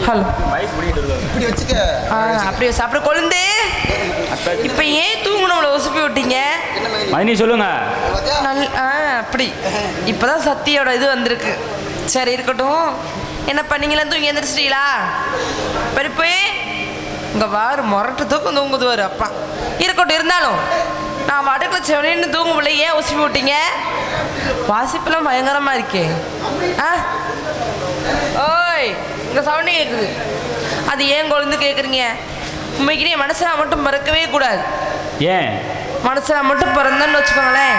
Hello இப்படி வச்சுக்க. அப்படியே சாப்பிட கொழுந்து. இப்போ ஏன் தூங்கணும்ல உசுப்பி விட்டீங்க? மதினி சொல்லுங்க. அப்படி இப்போதான் சத்தியோட இது வந்திருக்கு. சரி இருக்கட்டும். என்ன பண்ணீங்களா? தூங்கி எந்திரிச்சிட்டீங்களா? பெருப்பு இங்கே வாரு முரட்டு தூக்கம் தூங்குதுவாரு அப்பா. இருக்கட்டும். இருந்தாலும் நான் வடக்கில் செவனேன்னு தூங்கும்ல, ஏன் உசுப்பி விட்டீங்க? வாசிப்பெல்லாம் பயங்கரமாக இருக்கே. ஓய் இங்கே சவுண்டு கேட்குது. அது ஏன் கொழுந்து கேட்குறீங்க? உண்மைக்குனே மனுஷனா மட்டும் பிறக்கவே கூடாது. ஏன்? மனுஷனா மட்டும் பிறந்தன்னு வச்சுக்கோங்களேன்.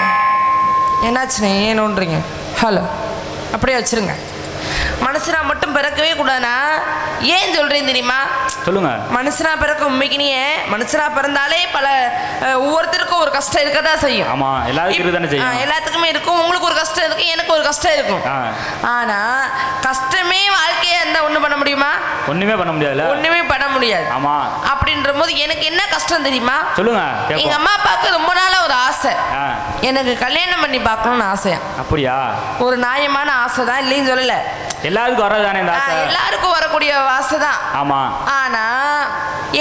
என்னாச்சுண்ணே ஏன் நோண்டுறீங்க? ஹலோ அப்படியே வச்சுருங்க. மனுஷனா மட்டும் பிறக்கவே கூடாதுன்னா ஏன் சொல்கிறேன் தெரியுமா? சொல்லுங்க. மனுஷனா பிறக்க உண்மைக்குனே மனுஷனா பிறந்தாலே பல ஒவ்வொருத்தருக்கும் ஒரு கஷ்டம் இருக்க தான் செய்யும். ஆமாம், எல்லாத்துக்குமே இருக்கும். உங்களுக்கு ஒரு கஷ்டம் இருக்கும், எனக்கு ஒரு கஷ்டம் இருக்கும். ஆனால் கஷ்டமே வாழ்க்கையாக இருந்தால் ஒன்றும் பண்ண முடியுமா? ஒன்றுமே பண்ண முடியாதுல்ல. ஒன்றுமே பண்ண முடியாது. ஆமாம். அப்படின்ற போது எனக்கு என்ன கஷ்டம் தெரியுமா? சொல்லுங்க. எங்கள் அம்மா அப்பாவுக்கு ரொம்ப நாளாக ஒரு ஆசை, எனக்கு கல்யாணம் பண்ணி பார்க்கணும்னு ஆசையா. அப்படியா? ஒரு நியாயமான ஆசை தான், இல்லைன்னு சொல்லலை. எல்லாருக்கும் வரதானே இந்த ஆசை? எல்லாருக்கும் வரக்கூடிய ஆசை தான். ஆமா. ஆனா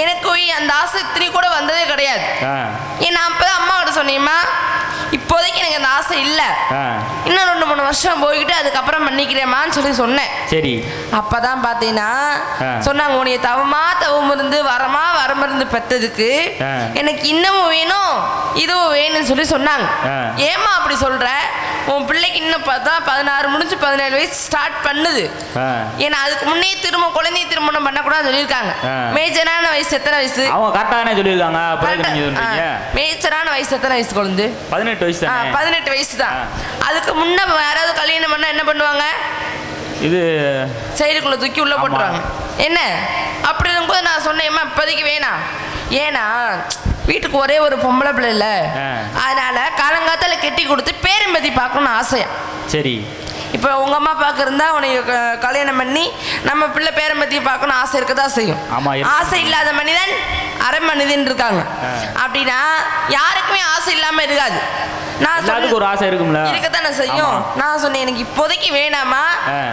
எனக்கு அந்த ஆசை இத்தனை கூட வந்ததே கிடையாது. நான் அப்பதான் அம்மா கிட்ட சொன்னேம்மா, இப்போதைக்கு எனக்கு அந்த ஆசை இல்லை, இன்னும் 2-3 வருஷம் போய்கிட்டு அதுக்கப்புறம் பண்ணிக்கிறேம்மான்னு சொன்னேன். சரி. அப்பதான் பாத்தீங்கன்னா சொன்னாங்க, உன்னைய தவம் இருந்து வரம் இருந்து பெற்றதுக்கு எனக்கு இன்னமும் வேணும் இதுவும் வேணும்னு சொன்னாங்க. ஏமா அப்படி சொல்ற? உன் பிள்ளைக்கு இன்னும் பார்த்தா 16 முடிஞ்சு 17 வயசு ஸ்டார்ட் பண்ணுது. ஏன்னா அதுக்கு முன்னே குழந்தை திருமணம் பண்ணக்கூடாதுன்னு சொல்லியிருக்காங்க. மேஜரான வயசு எத்தனை வயசு? அவங்க கரெக்டாக சொல்லியிருக்காங்க. மேஜரான வயசு எத்தனை வயசு குழந்தை? 18 வயசு. 18 வயசு தான். அதுக்கு முன்ன யாராவது கல்யாணம் பண்ணா என்ன பண்ணுவாங்க? இது சைடுக்குள்ள தூக்கி உள்ள போட்டுருவாங்க. என்ன அப்படி இருக்கும்போது நான் சொன்னேம்மா இப்போதைக்கு வேணாம். ஏன்னா வீட்டுக்கு ஒரே ஒரு பொம்பளை பிள்ளை இல்லை, அதனால காலங்காத்தால கெட்டி கொடுத்து பேரம்பதி பார்க்கணும்னு ஆசையா. சரி. இப்போ உங்கள் அம்மா அப்பாவுக்கு இருந்தால் உனக்கு கல்யாணம் பண்ணி நம்ம பிள்ளை பேரம்பத்தியை பார்க்கணும் ஆசை இருக்கதான் செய்யும். ஆசை இல்லாத மனிதன் அரை மனிதன் இருக்காங்க. அப்படின்னா யாருக்குமே ஆசை இல்லாமல் இருக்காது. நான் ஒரு ஆசை இருக்கும்ல, இருக்கத்தானே செய்யும். நான் சொன்னேன் எனக்கு இப்போதைக்கு வேணாமா,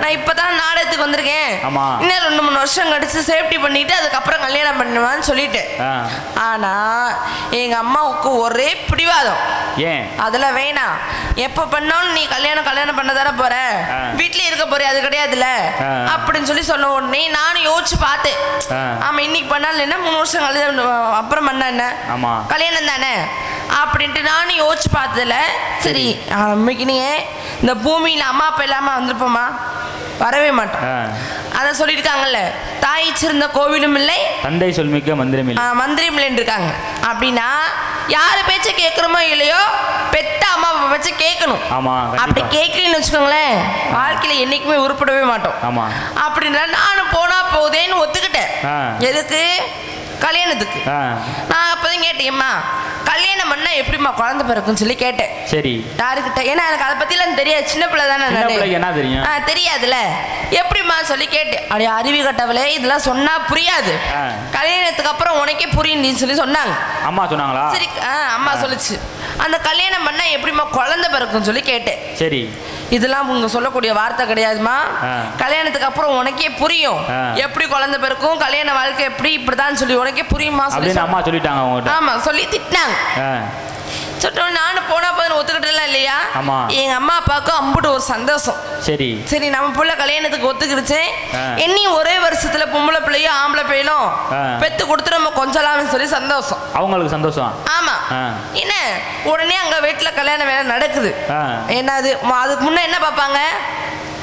நான் இப்போதான் நாடகத்துக்கு வந்திருக்கேன், இன்னும் 2-3 வருஷம் கழிச்சு சேஃப்டி பண்ணிட்டு அதுக்கப்புறம் கல்யாணம் பண்ணுவான்னு சொல்லிட்டேன். ஆனா எங்க அம்மாவுக்கு ஒரே பிடிவாதம். ஏன்? அதெல்லாம் வேணாம், எப்ப பண்ணாலும் நீ கல்யாணம் பண்ண தானே போற, வீட்லயே இருக்க போற, அது கிடையாதுல்ல அப்படின்னு சொன்ன உடனே நானும் யோசிச்சு பார்த்தேன். ஆமா இன்னைக்கு பண்ணாலும் என்ன, 3 வருஷம் அப்புறம் பண்ண என்ன, கல்யாணம் தானே அப்படின்ட்டு நானும் யோசிச்சு பார்த்ததில்ல. சரி அம்மைக்குனே இந்த பூமியில் அம்மா அப்பா இல்லாமல் வந்திருப்போமா? வரவே மாட்டோம். அதை சொல்லியிருக்காங்கல்ல, தாய் சிறந்த கோவிலும் இல்லை, தந்தை சொல்மிக்க மந்திரம் இல்லைன்னு இருக்காங்க. அப்படின்னா யார் பேச்ச கேட்குறோமோ இல்லையோ பெத்த அம்மா அப்பா பேச்ச கேட்கணும். அப்படி கேட்கலன்னு வச்சுக்கோங்களேன் வாழ்க்கையில என்னைக்குமே உருப்படவே மாட்டோம். அப்படின்னா நானும் போனா போதேன்னு ஒத்துக்கிட்டேன். எதுக்கு? கல்யாணத்துக்கு. நான் அப்பதான் கேட்டேம்மா கல்யாணம் பண்ணா எப்படிமா குழந்தை பிறக்குன்னு சொல்லி கேட்டேன். சரி. யாருக்கிட்ட? ஏன்னா எனக்கு அதை பத்திலாம் தெரியாது, சின்ன பிள்ளை தானே. என்ன தெரியும்? தெரியாதுல்ல, எப்படிமா சொல்லி கேட்டேன். அப்படியே அருவி கட்டவளே இதெல்லாம் சொன்னா புரியாது, கல்யாணத்துக்கு அப்புறம் உனக்கே புரியுன்னு சொன்னாங்க. அம்மா சொன்னாங்களா? சரி. அம்மா சொல்லிச்சு, அந்த கல்யாணம் பண்ணா எப்படிமா குழந்தை பிறக்குன்னு சொல்லி கேட்டேன். சரி. இதெல்லாம் உங்க சொல்லக்கூடிய வார்த்தை கிடையாதுமா, கல்யாணத்துக்கு அப்புறம் உனக்கே புரியும் எப்படி குழந்தை பிறக்கும், கல்யாண வாழ்க்கை எப்படி இப்படிதான் சொல்லி உனக்கே புரியுமா சொல்லி அம்மா சொல்லிட்டாங்க. ஆமா சொல்லி திட்டினாங்க. நானும் போனா போதுன்னு ஒத்துக்கிட்டலாம் இல்லையா? எங்க அம்மா அப்பாவுக்கும் அம்புட்டு ஒரு சந்தோஷம். சரி சரி நம்ம பிள்ளை கல்யாணத்துக்கு ஒத்துக்கிடுச்சு, என்னையும் ஒரே வருஷத்துல பொம்பளை பிள்ளையும் ஆம்பளை பிள்ளையும் பெத்து கொடுத்து நம்ம கொஞ்சலாம்னு சொல்லி சந்தோஷம். அவங்களுக்கு சந்தோஷம். ஆமா. என்ன உடனே அங்க வீட்டுல கல்யாண வேலை நடக்குது. என்னது அதுக்கு முன்ன என்ன பார்ப்பாங்க?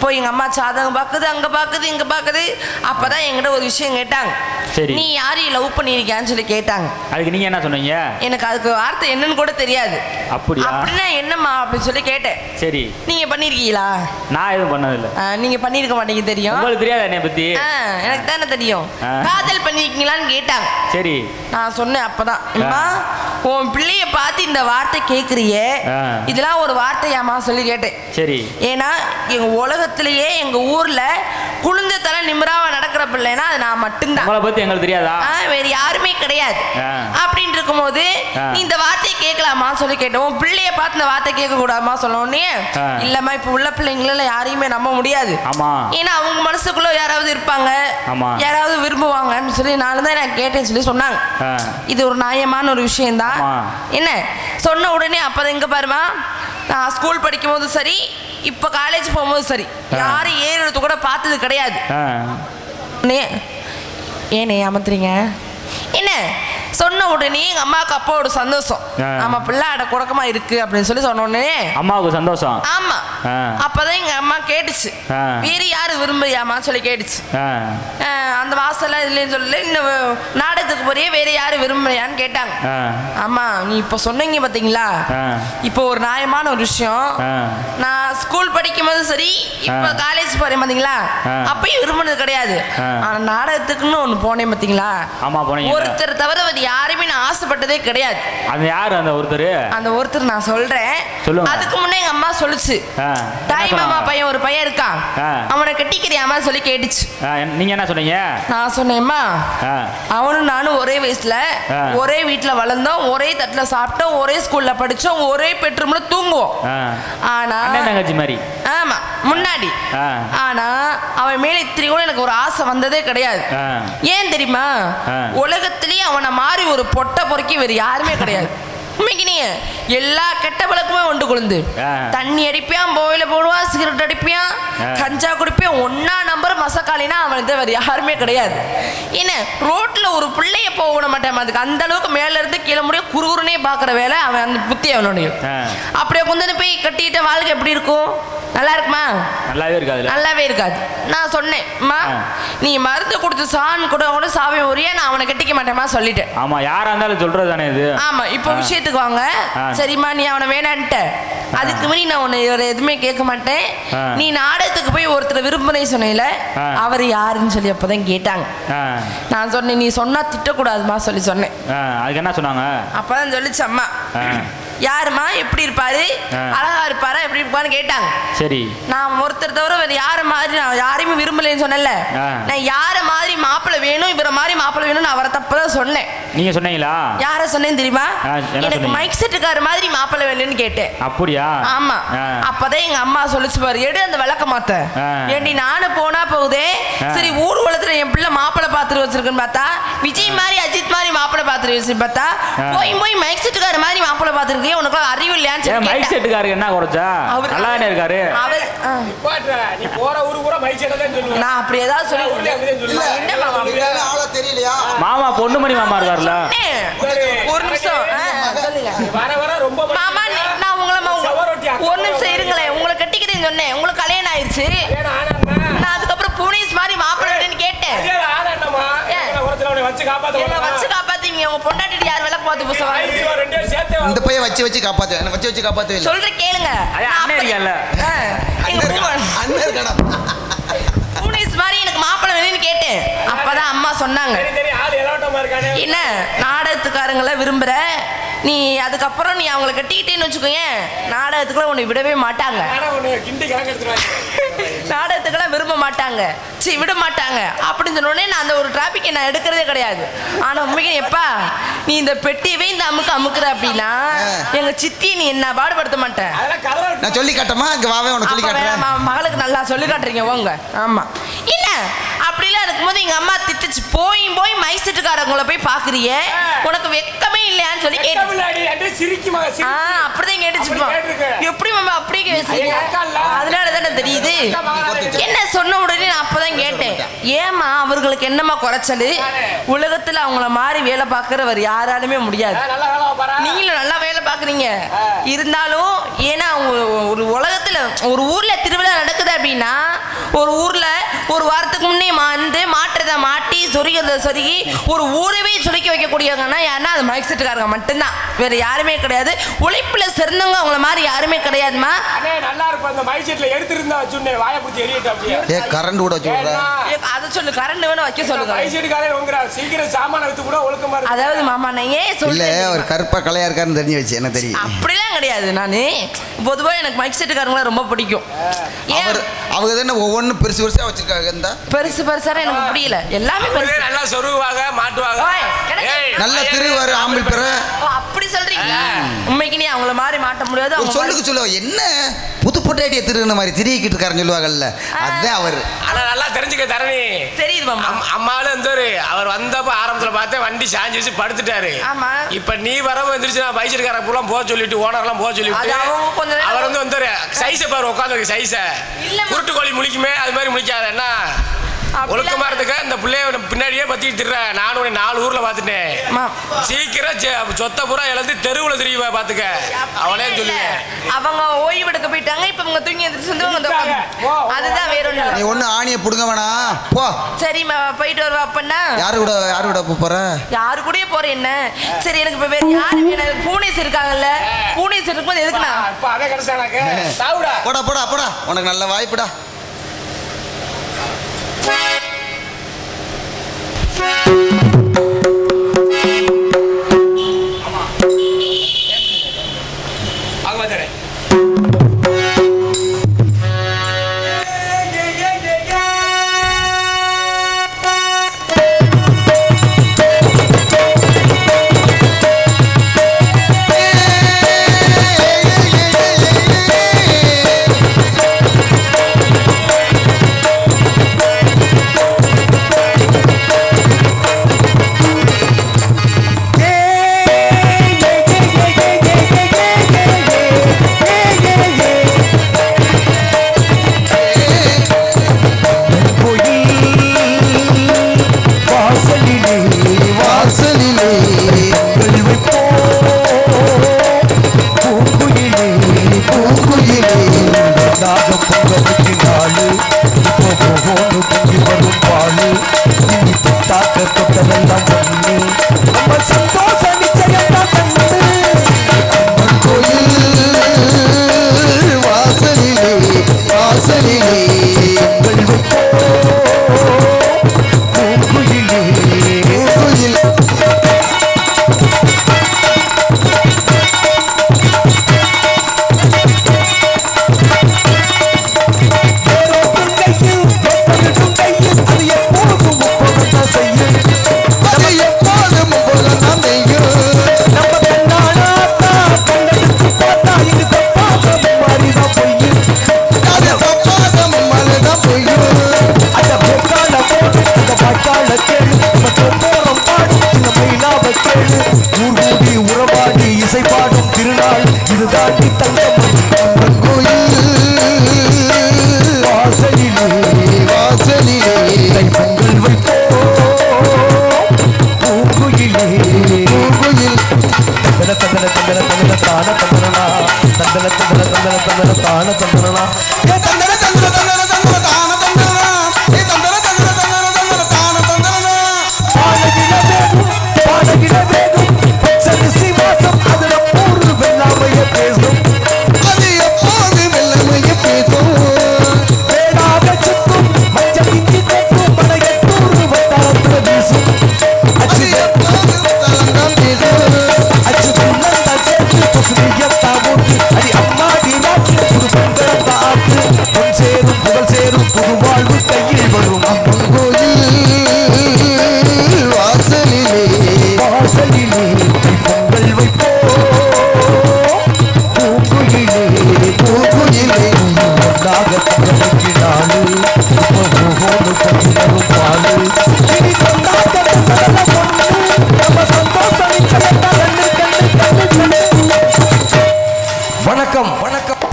போய் எங்கள் அம்மா சாதகம் பார்க்குது, அங்கே பார்க்குது, இங்கே பார்க்குது. அப்போ தான் என்கிட்ட ஒரு விஷயம் கேட்டாங்க. சரி. நீ யாரையும் லவ் பண்ணியிருக்கியான்னு சொல்லி கேட்டாங்க. அதுக்கு நீங்கள் என்ன சொன்னீங்க? எனக்கு அதுக்கு வார்த்தை என்னன்னு கூட தெரியாது. அப்படின்னா என்னம்மா அப்படின்னு சொல்லி கேட்டேன். சரி. நீங்கள் பண்ணியிருக்கீங்களா? நான் எதுவும் பண்ணதில்லை. நீங்கள் பண்ணியிருக்க மாட்டீங்க தெரியும். உங்களுக்கு தெரியாது என்னை பற்றி? எனக்கு தானே தெரியும். காதல் பண்ணியிருக்கீங்களான்னு கேட்டாங்க. சரி. நான் சொன்னேன் அப்போதான், அம்மா உன் பிள்ளைய பார்த்து இந்த வார்த்தை கேட்குறியே, இதெல்லாம் ஒரு வார்த்தையாம்மா சொல்லி கேட்டேன். சரி. ஏன்னா எங்கள் உலகத்திலேயே எங்கள் ஊரில் குளிர்ந்த தலை நிமிராம நடக்கிற பிள்ளைன்னா அது நான் மட்டும்தான். உங்களை பத்தி எங்களுக்கு தெரியாதா? வேற யாருமே கிடையாது. அப்படின்னு இருக்கும்போது நீ இந்த வார்த்தையை கேட்கலாமா சொல்லி கேட்டோம். உன் பிள்ளைய பார்த்து இந்த வார்த்தை கேட்க கூடாமா சொன்னோடனே இல்லம்மா இப்ப உள்ள பிள்ளைங்கள யாரையுமே நம்ப முடியாது. ஏன்னா அவங்க மனசுக்குள்ள யாராவது இருப்பாங்க, யாராவது விரும்புவாங்கன்னு சொல்லி நான் தான் நான் கேட்டேன்னு சொல்லி சொன்னாங்க. இது ஒரு நியாயமான ஒரு விஷயம்தான். என்ன சொன்ன உடனே அப்பதான் இங்க பாருமா, நான் ஸ்கூல் படிக்கும் போது சரி, இப்ப காலேஜ் போகும்போது சரி, யாரும் ஏறுறது கூட பார்த்தது கிடையாது. ஏனே அமர்த்துறீங்க என்ன சொன்ன உடனே எங்க அம்மாவுக்கு அப்போ ஒரு சந்தோஷம், நம்ம பிள்ளை அட குடக்கமா இருக்கு அப்படின்னு சொல்லி சொன்ன உடனே அம்மாவுக்கு சந்தோஷம். ஆமா, அப்பதான் எங்க அம்மா கேட்டுச்சு, வேறு யாரு விரும்புறியாமா சொல்லி கேட்டுச்சு. அந்த வாசல்ல இல்லைன்னு சொல்லல, இந்த நாடகத்துக்கு போறியே வேற யாரு விரும்புறியான்னு கேட்டாங்க. ஆமா நீ இப்ப சொன்னீங்க பாத்தீங்களா, இப்போ ஒரு நியாயமான ஒரு விஷயம். நான் ஸ்கூல் படிக்கும் போது சரி, இப்ப காலேஜ் போறேன் பாத்தீங்களா, அப்பயும் விரும்பினது கிடையாது. ஆனா நாடகத்துக்குன்னு ஒண்ணு போனேன் பாத்தீங்களா, ஒருத்தர் தவிர யாருமே நான் ஆசைப்பட்டதே கிடையாது. அது யாரு அந்த ஒருத்தர்? அந்த ஒருத்தர் நான் சொல்றேன். அதுக்கு முன்னே எங்க அம்மா சொல்லுச்சு, தாய் மாமா பையன் ஒரு பையன் இருக்கான், அவனை கட்டிக்கிறியாமா சொல்லி கேட்டுச்சு. நீங்க என்ன சொன்னீங்க? நான் சொன்னேம்மா, அவனும் நானும் ஒரே வயசுல ஒரே வீட்டுல வளர்ந்தோம், ஒரே தட்டுல சாப்பிட்டோம், ஒரே ஸ்கூல்ல படிச்சோம், ஒரே பெட்ரூம்ல தூங்குவோம். ஆனா தங்கச்சி மாதிரி. ஆமா முன்னாடி. ஆனா அவன் மேல இத்திரி கூட எனக்கு ஒரு ஆசை வந்ததே கிடையாது. ஏன் தெரியுமா, உலகத்திலேயே அவனை மாதிரி ஒரு பொட்டை பொறுக்கி வேறு யாருமே கிடையாது. எல்லா கெட்ட பழக்கமே ஒன்று கொழுந்து, தண்ணி அடிப்பியான், போயில போடுவான், சிகரெட் அடிப்பியான், கஞ்சா குடிப்பியான், ஒன்னா நம்பர் மசக்காலினா அவன் வேற யாருமே கிடையாது. என்ன ரோட்ல ஒரு பிள்ளைய போக விட மாட்டேன், அதுக்கு அந்த அளவுக்கு மேல இருந்து கீழே முடியும் குறுகுறுனே பாக்குற வேலை அவன், அந்த புத்தி அவனுடைய. அப்படியே கொண்டு போய் கட்டிட்ட வாழ்க்கை எப்படி இருக்கும்? நல்லா இருக்குமா? நல்லாவே இருக்காது. நல்லாவே இருக்காது. நான் சொன்னேன், நீ மருந்து கொடுத்து சான் கூட சாவி ஒரே நான் அவனை கட்டிக்க மாட்டேமா சொல்லிட்டேன். ஆமா யாரா இருந்தாலும் சொல்றது தானே இது. ஆமா இப்போ விஷயத்துக்கு வாங்க. சரிம்மா நீ அவனை வேணான்ட்ட, அதுக்கு முன்னாடி நான் உன்னை எதுவுமே கேட்க மாட்டேன். நீ நாடகத்துக்கு போய் ஒருத்தர் விரும்புனே சொன்னேல, அவர் யாருன்னு சொல்லி அப்பதான் கேட்டாங்க. நான் சொன்னேன் நீ சொன்னா திட்டக்கூடாதுமா சொல்லி சொன்னேன். அதுக்கு என்ன சொன்னாங்க? அப்பதான் சொல்லிச்சு அம்மா, யாருமா எப்படி இருப்பாரு, அழகா இருப்பாரா, எப்படி இருப்பான்னு கேட்டாங்க. சரி நான் ஒருத்தர் தவிர வேற யார மாதிரி நான் யாரையுமே விரும்பலன்னு சொன்னேன்ல, நான் யார மாதிரி மாப்பிள்ளை வேணும், இவர மாதிரி மாப்பிள்ளை வேணும்னு அவரை தப்பதான் சொன்னேன். நீங்க சொன்னீங்களா? யார சொன்னேன்னு தெரியுமா? எனக்கு மைக் செட்டுக்கார மாதிரி மாப்பிள்ளை வேணும்னு கேட்டேன். அப்படியா? ஆமா. அப்பதான் எங்க அம்மா சொல்லிச்சு பாரு, எடு அந்த விளக்க மாத்த. ஏண்டி நானும் போனா போகுதே, சரி ஊர் உலகத்துல என் பிள்ளை மாப்பிள்ளை பாத்துட்டு வச்சிருக்குன்னு பார்த்தா விஜய் மாதிரி அஜித் மாதிரி மாப்பிள்ளை பாத்துட்டு வச்சு பார்த்தா போய் மைக் செட்டுக்கார மாதிரி மாப்பிள்ளை பாத்துருக்கு. உனக்கு அறிவு இல்லையான்னு சொல்லி மைக் செட்டுக்காரருக்கு என்ன குறைச்சா? நல்லா தானே இருக்காரு. நீ போற ஊரு கூட மைக் செட்டை தான் சொல்லுவேன். நான் அப்படி ஏதாவது சொல்லி என்ன மாமா ஆள தெரியலையா? மாமா பொண்ணுமணி மாமா இருக்காருல. ஒரு நிமிஷம் சொல்லுங்க. வர வர ரொம்ப மாமா நான் உங்களை ஒரு நிமிஷம் இருங்களேன், உங்களை கட்டிக்கிறேன்னு சொன்னேன், உங்களுக்கு கல்யாணம் ஆயிடுச்சு. நான் அதுக்கப்புறம் புனிஸ் மாதிரி மாப்பிள்ளைன்னு கேட்டேன். வச்சு காப்பாத்தீங்க. உங்க பொண்டாட்டி யார் விளக்கு பார்த்து புதுசா இந்த பையன் வச்சு காப்பாத்து, என்ன வச்சு காப்பாத்து சொல்ற கேளுங்க. புனிஸ் மாதிரி எனக்கு மாப்பிள்ளை வேணும்னு கேட்டேன். அப்பதான் அம்மா சொன்னாங்க, என்ன நாடகத்துக்காரங்கள விரும்புற நீ, அதுக்கப்புறம் நீ அவங்களை கட்டிக்கிட்டேன்னு வச்சுக்கோங்க, நாடகத்துக்குள்ள உன்னை விடவே மாட்டாங்க, நாடகத்துக்கெல்லாம் விரும்ப மாட்டாங்க, சரி விட மாட்டாங்க அப்படின்னு சொன்னோடனே நான் அந்த ஒரு டிராபிக்கை நான் எடுக்கிறதே கிடையாது. ஆனா உண்மைக்கு எப்பா நீ இந்த பெட்டியவே இந்த அமுக்குற அப்படின்னா எங்க சித்தி நீ என்ன பாடுபடுத்த மாட்டேன். நான் சொல்லி காட்டமா? மகளுக்கு நல்லா சொல்லி காட்டுறீங்க உங்க. ஆமா இல்ல அப்படிலாம் இருக்கும்போது எங்க அம்மா திட்டுச்சு, போய் மைக் செட்டுக்காரங்களை போய் பாக்குறிய, உனக்கு வெக்கமே இல்லையான்னு சொல்லி கேட்டு அப்படிதான் கேட்டுச்சு. எப்படி மாமா அப்படி பேசுறீங்க? அதனாலதானே தெரியுது. என்ன சொன்ன உடனே நான் அப்பதான் கேட்டேன், ஏமா அவர்களுக்கு என்னமா குறைச்சல்? உலகத்துல அவங்கள மாதிரி வேலை பார்க்கறவர் யாராலுமே முடியாது. நீங்களும் நல்லா வேலை பார்க்குறீங்க இருந்தாலும், ஏன்னா ஒரு உலகத்துல ஒரு ஊர்ல திருவிழா நடக்குது அப்படின்னா, ஒரு ஊர்ல ஒரு வாரத்துக்கு முன்னே வந்து மாற்றத்தை ஆட்டி சொருகிறத சொருகி ஒரு ஊரவே சுருக்கி வைக்கக்கூடியவங்கன்னா யாருன்னா அது மைக் செட்டுக்காரங்க மட்டும்தான், வேற யாருமே கிடையாது. உழைப்புல சிறந்தவங்க அவங்கள மாதிரி யாருமே கிடையாதுமா. நல்லா இருக்கும் அந்த மைக் செட்ல எடுத்துருந்தா சொன்னே வாயை பிடிச்சி எரியட்டும் அப்படியே. கரண்ட் கூட வச்சுடுறா. அதை சொல்லு, கரண்ட் வேணும் வைக்க சொல்லுங்க. மைக் செட்டுக்காரே உங்கற சீக்கிரம் சாமான எடுத்து கூட ஒழுக்கமா இருக்கு. அதாவது மாமா நான் ஏன் இல்ல சொல்றேன், அவர் கருப்பா கலையா இருக்காருன்னு தெரிஞ்சு வச்சு என்ன தெரியும். அப்படிலாம் கிடையாது. நானு பொதுவா எனக்கு மைக் செட்டுக்காரங்கள ரொம்ப பிடிக்கும். அவர் அவங்க தானே ஒவ்வொன்றும் பெருசு பெருசா வச்சிருக்காங்க. இந்த பெருசு பெருசா எனக்கு புரியல, எல்லாமே பெருசு. நல்லா சொருவாங்க மாட்டுவாங்க. நல்ல திருவாரு ஆம்பிள் பெற. அப்படி சொல்றீங்களா? உண்மைக்கு நீ அவங்கள மாதிரி மாட்ட முடியாது. ஒரு சொல்லுக்கு சொல்லுவா என்ன புது பொட்டாட்டியை திருகின மாதிரி திரிக்கிட்டு இருக்காருன்னு சொல்லுவாங்கல்ல, அதுதான் அவர். ஆனா நல்லா தெரிஞ்சுக்க தரணி தெரியுது மாமா. அம்மாவும் இருந்தாரு, அவர் வந்தப்ப ஆரம்பத்துல பார்த்தேன் வண்டி சாஞ்சி வச்சு படுத்துட்டாரு. ஆமா. இப்ப நீ வரவும் வந்துருச்சு, பைசல்கார பூலாம் போக சொல்லிட்டு ஓனர்லாம் போக சொல்லிட்டு அவர் வந்தாரு. சைஸை பாரு உட்காந்து சைஸ குருட்டு கோழி முழிக்குமே அது மாதிரி முழிக்காத என்ன ஒழுக்கமா இருந்துக்க. இந்த பிள்ளைய பின்னாடியே பத்திட்டு திர்ற. நானும் 4 ஊர்ல பாத்துட்டேன். சீக்கிரம் சொத்த பூரா இழந்து தெருவுல தெரியுவா பாத்துக்க. அவளே சொல்லுவேன். அவங்க ஓய்வு எடுக்க போயிட்டாங்க, இப்ப இவங்க தூங்கி எந்திரிச்சு வந்து அதுதான் வேற ஒண்ணு. நீ ஒண்ணு ஆணியை புடுங்க வேணாம் போ. சரி போயிட்டு வருவா. அப்பன்னா யாரு கூட போற? யாரு கூடயே போறேன் என்ன. சரி எனக்கு இப்ப வேற யாரு வேணும்? பூனேஸ் இருக்காங்கல்ல, பூனேஸ் இருக்கும்போது எதுக்குண்ணா அதை கிடைச்சாங்க. போடா போடா போடா, உனக்கு நல்ல வாய்ப்புடா.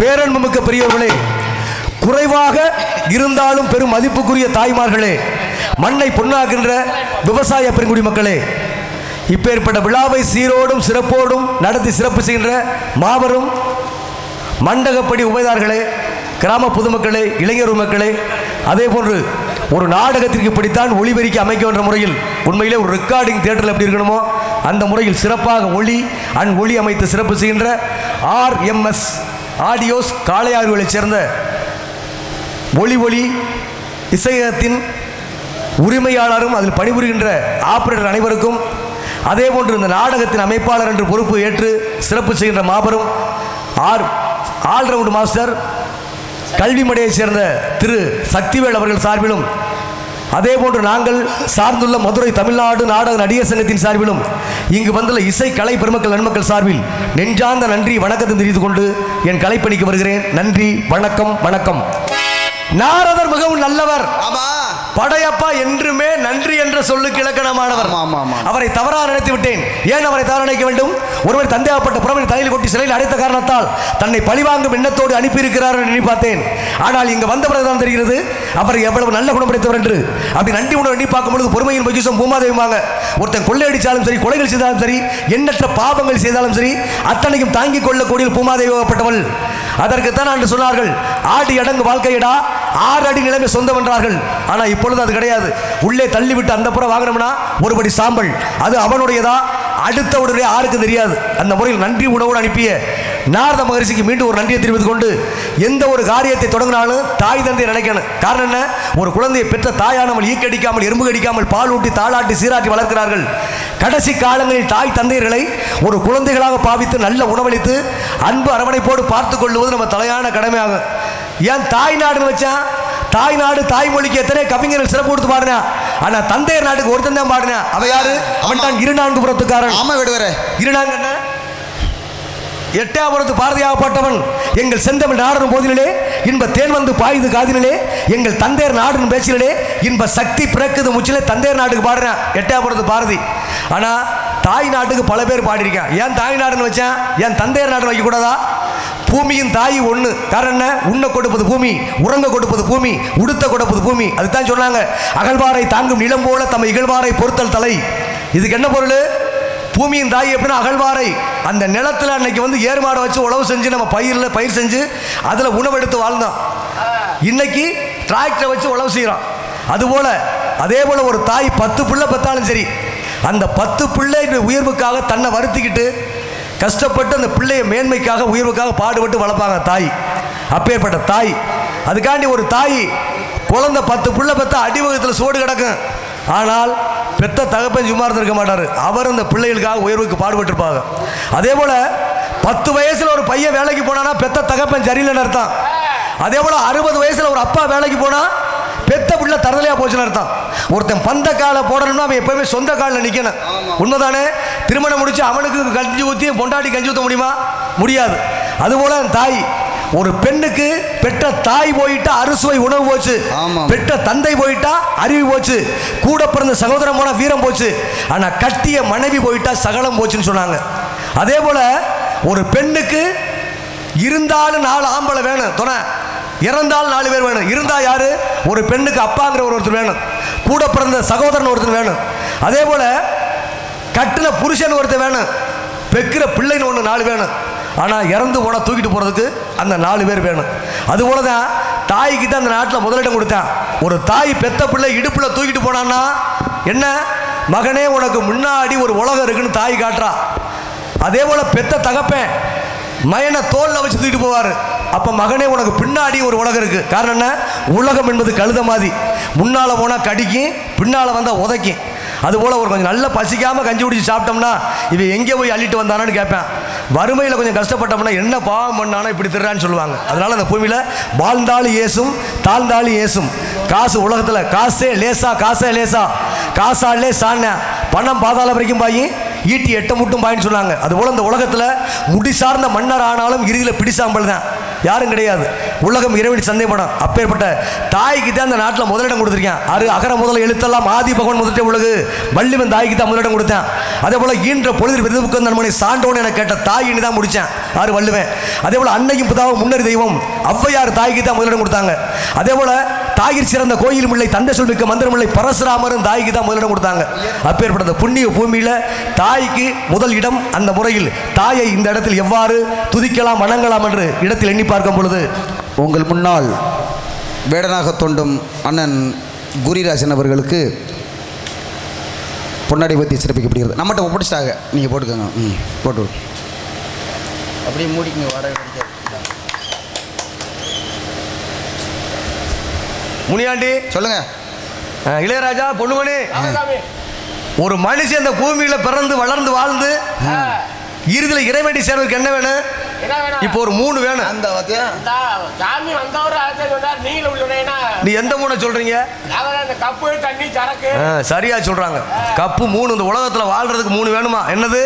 பேரன்புமிக்க பெரியவர்களே, குறைவாக இருந்தாலும் பெரும் மதிப்புக்குரிய தாய்மார்களே, மண்ணை பொன்னாக்குகின்ற விவசாய பெருங்குடி மக்களே, இப்பேற்பட்ட விழாவை சீரோடும் சிறப்போடும் நடத்தி சிறப்பு செய்கின்ற மாபெரும் மண்டகப்படி உபயதார்களே, கிராம பொதுமக்களே, இளைஞர் மக்களே, அதே போன்று ஒரு நாடகத்திற்கு இப்படித்தான் ஒளிபெருக்கி அமைக்க என்ற முறையில் உண்மையிலே ஒரு ரெக்கார்டிங் தியேட்டரில் எப்படி இருக்கணுமோ அந்த முறையில் சிறப்பாக ஒளி அமைத்து சிறப்பு செய்கின்ற RMS ஆடியோஸ் காளையாறுகளைச் சேர்ந்த ஒளி இசையகத்தின் உரிமையாளரும் அதில் பணிபுரிகின்ற ஆபரேட்டர் அனைவருக்கும், அதேபோன்று இந்த நாடகத்தின் அமைப்பாளர் என்று பொறுப்பு ஏற்று சிறப்பு செய்கின்ற மாபெரும் ஆல்ரவுண்ட் மாஸ்டர் கல்விமடையைச் சேர்ந்த திரு சக்திவேல் அவர்கள் சார்பிலும், அதேபோன்று நாங்கள் சார்ந்துள்ள மதுரை தமிழ்நாடு நாடக நடிகர் சங்கத்தின் சார்பிலும் இங்கு வந்துள்ள இசை கலை பெருமக்கள் நன்மக்கள் சார்பில் நெஞ்சார்ந்த நன்றி வணக்கத்தை தெரிவித்துக் கொண்டு என் கலைப்பணிக்கு வருகிறேன். நன்றி, வணக்கம். வணக்கம். நாரதர் மிகவும் நல்லவர். படையப்பா என்றுமே நன்றி என்ற சொல்லுக்கு இலக்கணமானவர். அவரை தவறாக நினைத்து விட்டேன். ஏன் அவரை தவறு நினைக்க வேண்டும்? ஒருவர் தந்தையாப்பட்ட புறமணி தலையில் கொட்டி சிலையில் அடைத்த காரணத்தால் தன்னை பழிவாங்கும் எண்ணத்தோடு அனுப்பியிருக்கிறார் என்று பார்த்தேன். ஆனால் இங்கு வந்த பிறகுதான் தெரிகிறது அவர் எவ்வளவு நல்ல குணம் படைத்தவர் என்று. அப்படி நன்றி உணர்வு எண்ணி பார்க்கும் பொழுது பொறுமையின் பொக்கிஷம் பூமாதேவிவாங்க. ஒருத்தன் கொள்ளையடிச்சாலும் சரி, கொலைகள் செய்தாலும் சரி, எண்ணற்ற பாவங்கள் செய்தாலும் சரி, அத்தனைக்கும் தாங்கிக் கொள்ளக்கூடிய பூமாதேவிப்பட்டவள். அதற்குத்தான் அன்று சொன்னார்கள், ஆடி அடங்கு வாழ்க்கையடா 6 அடி நிலைமை சொந்தம் என்றார்கள். ஆனால் இப்பொழுது அது கிடையாது. உள்ளே தள்ளிவிட்டு அந்த புறம் வாங்கினோம்னா ஒருபடி சாம்பல். அது அவனுடையதா அடுத்தவுடைய யாருக்கும் தெரியாது. அந்த முறையில் நன்றி உணவோடு அனுப்பிய நாரத மகரிஷிக்கு மீண்டும் ஒரு நன்றியை தெரிவித்துக் கொண்டு, எந்த ஒரு காரியத்தை தொடங்கினாலும் தாய் தந்தையை நினைக்கணும். காரணம் என்ன? ஒரு குழந்தையை பெற்ற தாயானவள் ஈக்கடிக்காமல், எறும்பு கடிக்காமல், பால் ஊட்டி தாளாட்டி சீராட்டி வளர்க்கிறார்கள். கடைசி காலங்களில் தாய் தந்தையர்களை ஒரு குழந்தைகளாக பாவித்து நல்ல உணவளித்து அன்பு அரவணைப்போடு பார்த்து கொள்வது நம்ம தலையான கடமையாகும். ஏன் தாய் நாடுன்னு வச்சான்? தாய் நாடு தாய்மொழிக்கு எத்தனை கவிஞர்கள் சிறப்பு கொடுத்து பாடினா, ஆனா தந்தையர் நாட்டுக்கு ஒருத்தன் தான் பாடினா. அவ யாரு? அவன் தான் இருநான்குபுரத்துக்காரன். ஆமா விடுவரே. இருநான்கு எட்டாபுரத்து பாரதியாகப்பட்டவன். எங்கள் செந்தமிழ் நாடன் போதிலே இன்ப தேன் வந்து பாயுது காதிலே, எங்கள் தந்தையர் நாடுன்னு பேச்சிலே இன்ப சக்தி பிறக்குது முச்சிலே தந்தையர் நாட்டுக்கு பாடுறேன் எட்டாபுரத்து பாரதி. ஆனா தாய் நாட்டுக்கு பல பேர் பாடியிருக்கான். ஏன் தாய் நாடுன்னு வச்சான்? ஏன் தந்தையர் நாடு வைக்கக்கூடாதா? பூமியின் தாய் ஒன்று. காரணம் என்ன? உண்ண கொடுப்பது பூமி, உறங்க கொடுப்பது பூமி, உடுத்த கொடுப்பது பூமி. அதுதான் சொன்னாங்க, அகழ்வாரை தாங்கும் நிலம் போல தம் இகழ்வாரை பொறுத்தல் தலை. இதுக்கு என்ன பொருள்? பூமியின் தாய் எப்படின்னா அகழ்வாரை. அந்த நிலத்தில் அன்னைக்கு வந்து ஏறுமாடை வச்சு உழவு செஞ்சு நம்ம பயிர் செஞ்சு அதில் உணவெடுத்து வாழ்ந்தோம். இன்னைக்கு டிராக்டரை வச்சு உழவு செய்கிறோம். அதே போல ஒரு தாய் 10 பிள்ளை பெற்றாலும் சரி, அந்த 10 பிள்ளை உயர்வுக்காக தன்னை வருத்திக்கிட்டு கஷ்டப்பட்டு அந்த பிள்ளைய மேன்மைக்காக உயர்வுக்காக பாடுபட்டு வளர்ப்பாங்க தாய். அப்பேற்பட்ட தாய். அதுக்காண்டி ஒரு தாய் குழந்தை 10 பிள்ளை பெற்ற அடிவகத்தில் சோடு கிடக்கும். ஆனால் பெத்த தகப்பன் சும்மா இருந்திருக்க மாட்டார். அவர் அந்த பிள்ளைகளுக்காக உயர்வுக்கு பாடுபட்டிருப்பாங்க. அதே போல் 10 வயசில் ஒரு பையன் வேலைக்கு போனான்னா பெத்த தகப்பன் சரியில்லைன்னு அர்த்தம். அதே போல் 60 வயசில் ஒரு அப்பா வேலைக்கு போனால் பெத்த பிள்ளை தரலையாக போச்சுன்னு அர்த்தம். ஒருத்தன் பந்த காலை போடணும்னா அவன் எப்பவுமே சொந்த காலில் நிற்கணும். உண்மைதானே? திருமணம் முடிச்சு அவனுக்கு கஞ்சி ஊற்றி பொண்டாட்டி கஞ்சி ஊற்ற முடியுமா? முடியாது. அதுபோல தாய், ஒரு பெண்ணுக்கு பெற்ற தாய் போயிட்டா அறுசுவை உணவு போச்சு, பெற்ற தந்தை போயிட்டா அறிவு போச்சு, கூட பிறந்த சகோதரன் போனா வீரம் போச்சு, ஆனா கட்டிய மனைவி போயிட்டா சகலம் போச்சுன்னு சொன்னாங்க. அதே போல ஒரு பெண்ணுக்கு இருந்தாலும் 4 ஆம்பளை வேணும் துணை, இறந்தால் 4 பேர் வேணும். இருந்தா யாரு? ஒரு பெண்ணுக்கு அப்பாங்கிற ஒருத்தர் வேணும், கூட பிறந்த சகோதரன் ஒருத்தர் வேணும், அதே போல கட்டின புருஷன் ஒருத்தர் வேணும், பெக்கிற பிள்ளைன்னு ஒன்று 4 வேணும். ஆனால் இறந்து போனால் தூக்கிட்டு போகிறதுக்கு அந்த 4 பேர் வேணும். அதுபோல தான் தாய்க்கு தான் அந்த நாட்டில் முதலிடம் கொடுத்தான். ஒரு தாய் பெத்த பிள்ளை இடுப்பில் தூக்கிட்டு போனான்னா என்ன? மகனே உனக்கு முன்னாடி ஒரு உலகம் இருக்குன்னு தாய் காட்டுறா. அதே போல் பெத்த தகப்பேன் மகனை தோளில் வச்சு தூக்கிட்டு போவார். அப்போ மகனே உனக்கு பின்னாடி ஒரு உலகம் இருக்குது. காரணம் என்ன? உலகம் என்பது கழுத மாதிரி, முன்னால் போனால் கடிக்கும், பின்னால் வந்தால் உதைக்கும். அதுபோல் ஒரு கொஞ்சம் நல்லா பசிக்காமல் கஞ்சி குடிச்சு சாப்பிட்டோம்னா இவன் எங்கே போய் அள்ளிட்டு வந்தானான்னு கேட்பேன். வறுமையில் கொஞ்சம் கஷ்டப்பட்டோம்னா என்ன பாவம் பண்ணானோ இப்படி திருறான்னு சொல்லுவாங்க. அதனால் அந்த பூமியில் வாழ்ந்தாலும் ஏசும் தாழ்ந்தாலும் ஏசும். காசு உலகத்தில் காசே லேசா, காசே லேசா, காசாலே சாண்ண, பணம் பாதாள வரைக்கும் பாயி, ஈட்டி 8 முட்டும் பாயின்னு சொன்னாங்க. அதுபோல் இந்த உலகத்தில் முடி சார்ந்த மன்னர் ஆனாலும் இறுதியில் பிடிசாம்பல் தான், யாரும் கிடையாது. உலகம் இறைவனி சந்தேகப்படும். அப்பேற்பட்ட தாய்க்கு தான் அந்த நாட்டில் முதலிடம் கொடுத்துருக்கேன். அகர முதல எழுத்தெல்லாம் ஆதி பகவான் முதலிட்ட உலகு வள்ளிவன் தாய்க்கு தான் முதலிடம் கொடுத்தேன். அதே போல் ஈன்ற பொழுது விருதுக்கு நன்மனை சான்றோன்னு என கேட்ட தாயினி தான் முடித்தேன், யாரு? வள்ளுவேன். அதே போல் அன்னையும் புதாவும் முன்னறி தெய்வம் ஔவையார் தாய்க்கு தான் முதலிடம் கொடுத்தாங்க. அதே போல் தாயிற் சிறந்த கோயிலும் இல்லை, தந்தை சொல்மிக்க மந்திரம் இல்லை, பரசுராமரும் தாய்க்கு தான் முதலிடம் கொடுத்தாங்க. அப்பேற்பட்ட புண்ணிய பூமியில் தாய்க்கு முதல் இடம். அந்த முறையில் தாயை இந்த இடத்தில் எவ்வாறு துதிக்கலாம் வணங்கலாம் என்று இடத்தில் எண்ணி பார்க்கும் பொழுது உங்கள் முன்னால் வேடனாக தோண்டும் அண்ணன் குரிராசன் அவர்களுக்கு பொன்னாடை பற்றி சிறப்பிக்கப்படுகிறது. நம்மகிட்ட ஒப்படைச்சிட்டாங்க, நீங்கள் போட்டுக்கோங்க. போட்டு அப்படியே மூடிக்கங்க. வாடகை முனியாண்டி சொல்லுங்க. இளையராஜா, பொண்ணுமணி, ஒரு மனுஷன் இந்த பூமியில பிறந்து வளர்ந்து வாழ்ந்து இறுதியில் இறைவனை சேர்வதற்கு என்ன வேணும்? இப்போ ஒரு 3 வேணும். அந்த சாமி வந்தவரு நீங்களும் உள்ளேனா நீ எந்த 3 சொல்றீங்க? கப்பு தண்ணி சரக்கு. சரியா சொல்றாங்க. கப்பு 3. இந்த உலகத்துல வாழ்றதுக்கு 3 வேணுமா? என்னது?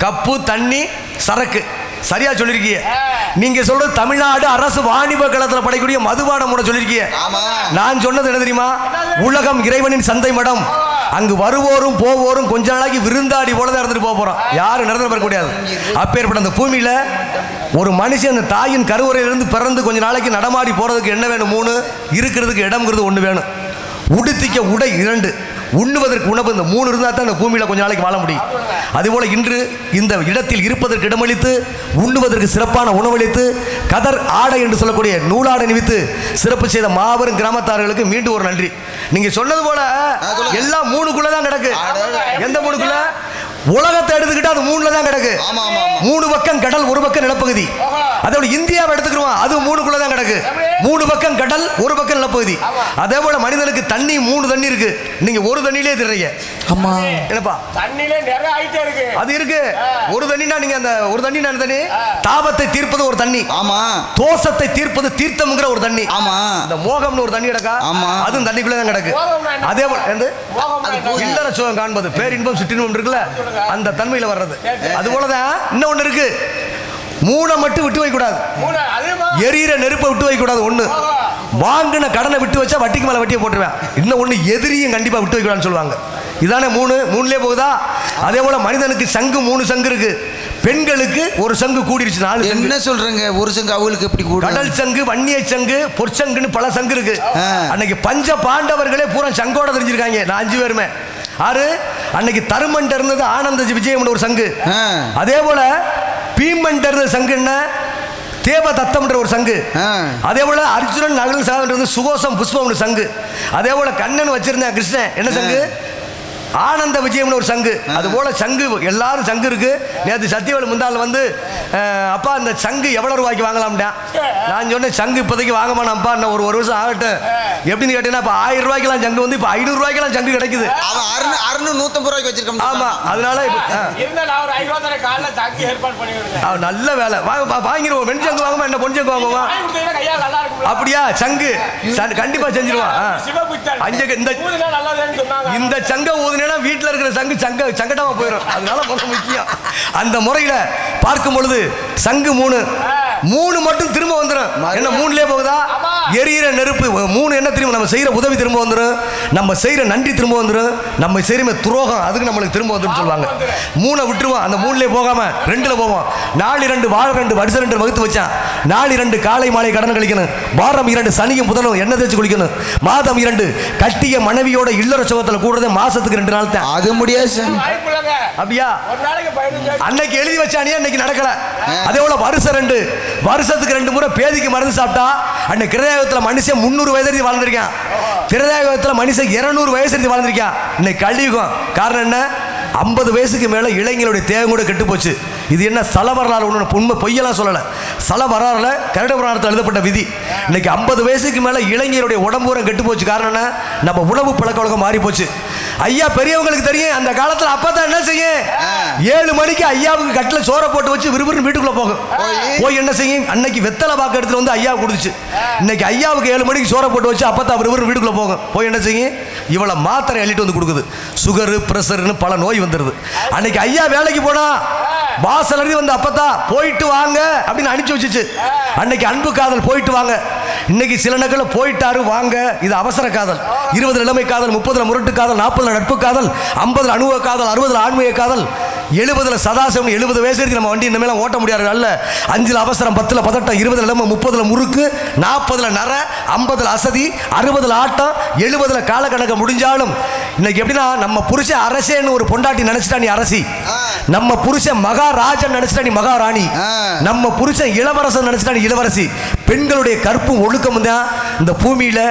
கப்பு, தண்ணி, சரக்கு. சரியா சொல்லிருக்கீங்க. நீங்க சொல்றது தமிழ்நாடு அரசு வாணிப கழகத்தில் படைக்கூடிய மதுபானம் சொல்லிருக்கீங்க. நான் சொன்னது என்ன தெரியுமா? உலகம் இறைவனின் சந்தை மடம். அங்கு வருவோரும் போவோரும் கொஞ்ச நாளைக்கு விருந்தாடி போலதான் இருந்துட்டு போக போறோம். யாரும் நிரந்தரம் பெற முடியாது. அப்பேற்பட்ட அந்த பூமியில ஒரு மனுஷன் அந்த தாயின் கருவறையிலிருந்து பிறந்து கொஞ்ச நாளைக்கு நடமாடி போறதுக்கு என்ன வேணும்? 3. இருக்கிறதுக்கு இடம்ங்கிறது 1 வேணும். உடுத்திக்க உடை 2, உண்ணுவதற்கு உணவு, இந்த 3 இருந்தால் தான் இந்த பூமியில் கொஞ்ச நாளைக்கு வாழ முடியும். அதுபோல இன்று இந்த இடத்தில் இருப்பதற்கு இடமளித்து, உண்ணுவதற்கு சிறப்பான உணவளித்து, கதர் ஆடை என்று சொல்லக்கூடிய நூலாடை நிவித்து சிறப்பு செய்த மாபெரும் கிராமத்தார்களுக்கு மீண்டும் ஒரு நன்றி. நீங்க சொன்னது போல எல்லாம் 3க்குள்ள தான் கிடக்கு. எந்த 3க்குள்ள? உலகத்தை எடுத்துக்கிட்டா அது 3ல தான் கிடக்கு. 3 பக்கம் கடல், 1 பக்கம் நிலப்பகுதி. அதோட இந்தியாவை எடுத்துக்கிறோம், அது 3க்குள்ள தான் கிடக்கு. 3 பக்கம் கடல், 1 பக்கம் நிலப்பகுதி. அதே போல மனிதனுக்கு தண்ணி 3 தண்ணி இருக்கு. நீங்க 1 தண்ணியிலே திறீங்க. ஆமா, என்னப்பா தண்ணியிலே நிறைய ஐட்டம் இருக்கு. அது இருக்கு. 1 தண்ணினா நீங்க அந்த 1 தண்ணி என்ன தண்ணி? தாபத்தை தீர்ப்பது ஒரு தண்ணி. ஆமா. தோஷத்தை தீர்ப்பது தீர்த்தம்ங்கிற ஒரு தண்ணி. ஆமா. இந்த மோகம்னு ஒரு தண்ணி கிடக்கா. ஆமா. அதுவும் தண்ணிக்குள்ள தான் கிடக்கு. அதே போல இல்லற சுகம் காண்பது, பேரின்பம் சிற்றின்பம் இருக்குல்ல, அந்த தன்மையில வர்றது. அது போலதான் இன்னொன்னு இருக்கு. 3 மட்டும் விட்டு வைக்க கூடாது. எரியிற நெருப்பை விட்டு வைக்க கூடாது. 1 வாங்கின கடனை விட்டு வச்சா வட்டிக்கு மேல வட்டியை போட்டுருவேன். இன்னும் 1 எதிரியும் கண்டிப்பா விட்டு வைக்க கூடாதுன்னு சொல்லுவாங்க. இதானே 3லே போகுதா? அதே போல மனிதனுக்கு சங்கு 3 சங்கு இருக்கு. பெண்களுக்கு 1 சங்கு கூடிருச்சு. 4 என்ன சொல்றீங்க? 1 சங்கு அவங்களுக்கு எப்படி கூடும்? கடல் சங்கு, வன்னிய சங்கு, பொற்சங்குன்னு பல சங்கு இருக்கு. அன்னைக்கு பஞ்ச பாண்டவர்களே பூரா சங்கோட தெரிஞ்சிருக்காங்க. நான் 5 பேருமே. அன்னைக்கு தருமன் இருந்தது ஆனந்த விஜயம் ஒரு சங்கு. அதே போல பீமன் இருந்தது சங்கு என்ன? தேவதத்தம்ன்ற ஒரு சங்கு. அதே போல அர்ஜுனன் நகல் சாதம் சுகோசம் புஷ்பம் சங்கு. அதே போல கண்ணன் வச்சிருந்தேன் கிருஷ்ணன் என்ன சங்கு? ஆனந்த விஜயம்னு ஒரு சங்கு. அது போல சங்கு எல்லாரும் சங்கு இருக்கு. நேற்று சத்தியவேலு முந்தாள் வந்து அப்பா இந்த சங்கு எவ்வளவு ரூபாய்க்கு வாங்கலாம்டா? நான் சொன்னேன் சங்கு இப்போதைக்கு வாங்கமானப்பா, இன்னும் ஒரு வருஷம் ஆகட்டும். எப்படின்னு கேட்டீங்கன்னா இப்போ 1000 ரூபாய்க்கெல்லாம் சங்கு வந்து இப்போ 500 ரூபாய்க்கெல்லாம் சங்கு கிடைக்குது. 600-150 ரூபாய்க்கு வச்சிருக்கோம். ஆமா, அதனால நல்ல வேலை வாங்கிடுவோம். வெண் சங்கு வாங்குமா என்ன பொன் சங்கு வாங்குமா? அப்படியா? சங்கு கண்டிப்பா செஞ்சிருவான். இந்த சங்க ஊதுனா வீட்டில் இருக்கிற சங்கு சங்கடமா போயிடும். அதனால முக்கியம் அந்த முறையில பார்க்கும் பொழுது சங்கு 3 மட்டும் திரும்ப வந்துடும். என்ன 3லே போகுதா? எரியிற நெருப்பு 3 என்ன திரும்ப? நம்ம செய்யற உதவி திரும்ப வந்துடும், நம்ம செய்யற நன்றி திரும்ப வந்துடும், நம்ம செய்யற துரோகம் அதுக்கு நம்மளுக்கு திரும்ப வந்துடும் சொல்லுவாங்க. 3 விட்டுருவோம். அந்த 3லே போகாம 2ல போவோம். 4 2 வாழ 2 வருஷம் 2 வகுத்து வச்சான். 4 2 காலை மாலை கடன் கழிக்கணும். வாரம் 2 சனியும் புதனும் எண்ணெய் தேய்ச்சி குளிக்கணும். மாதம் 2 கட்டிய மனைவியோட இல்லற சுகத்தில் கூடுறதே மாசத்துக்கு 2 நாள் தான். அது முடியாது. அப்படியா? அன்னைக்கு எழுதி வச்சானே அன்னைக்கு நடக்கல. அதே போல வருஷத்துக்கு 2 முறை பேதிக்கு மருந்து சாப்பிட்டா அன்னைக்கு கிருதயுகத்தில் மனுஷன் 300 வயசு வாழ்ந்திருக்கான். கிருதயுகத்தில் மனுஷன் 200 வயசு வாழ்ந்திருக்கான். இன்னைக்கு கலியுகம். காரணம் என்ன? 50 வயசுக்கு மேல இளைஞருடைய தேவை கூட கெட்டு போச்சு. இது என்ன சல வரலாறு? உண்மை பொய்யெல்லாம் சொல்லலை. சல வரலாறுல கரட புராணத்தில் எழுதப்பட்ட விதி. இன்னைக்கு 50 வயசுக்கு மேல இளைஞருடைய உடம்பூரம் கெட்டு போச்சு. காரணம் என்ன? நம்ம உணவு பழக்க வழக்கம் மாறி போச்சு. ஐயா பெரியவங்களுக்கு தெரியும். அந்த காலத்தில் அப்பதான் என்ன செய்யும்? 7 மணிக்கு ஐயாவுக்கு கட்டில சோறை போட்டு வச்சு விறுவிறு வீட்டுக்குள்ள போகும். போய் என்ன செய்யும்? அன்னைக்கு வெத்தலை பாக்கு எடுத்துட்டு வந்து ஐயா கொடுத்துச்சு. இன்னைக்கு ஐயாவுக்கு 7 மணிக்கு சோறை போட்டு வச்சு அப்பதான் விறுவிறு வீட்டுக்குள்ள போகும். போய் என்ன செய்யும்? இவ்வளவு மாத்திரை அள்ளிட்டு வந்து கொடுக்குது. சுகரு பிரஷர்னு பல நோய் வந்துருது. அன்னைக்கு ஐயா வேலைக்கு போனா வாசல் அறிவு வந்து அப்பதான் போயிட்டு வாங்க அப்படின்னு அனுப்பிச்சு வச்சுச்சு. அன்னைக்கு அன்பு காதல் போயிட்டு வாங்க. இன்னைக்கு சில நகரில் போயிட்டாரு வாங்க, இது அவசர காதல். 20 இளமை காதல், 30 முரட்டு காதல், 40 நட்பு காதல், 50 அனுபவ காதல், 60 ஆன்மீக காதல், 70 சதாசிவம். 70 வயசு வரைக்கும் நம்ம வண்டி இனிமேல் ஓட்ட முடியாது. அல்ல 5 அவசரம், 10 பதட்டம், 20 இளமை, 30 முறுக்கு, 40 நர, 50 அசதி, 60 ஆட்டம், 70 காலக்கணக்க முடிஞ்சாலும் இன்னைக்கு எப்படின்னா நம்ம புருஷன் அரசேன்னு ஒரு பொண்டாட்டி நினைச்சிட்டா நீ அரசி, நம்ம புருஷன் மகாராஜன் நினைச்சிட்டா நீ மகாராணி, நம்ம புருஷன் இளவரசன் நினைச்சிட்டா நீ இளவரசி. பெண்களுடைய கற்பும் ஒழுக்கமும் தான் இந்த பூமியில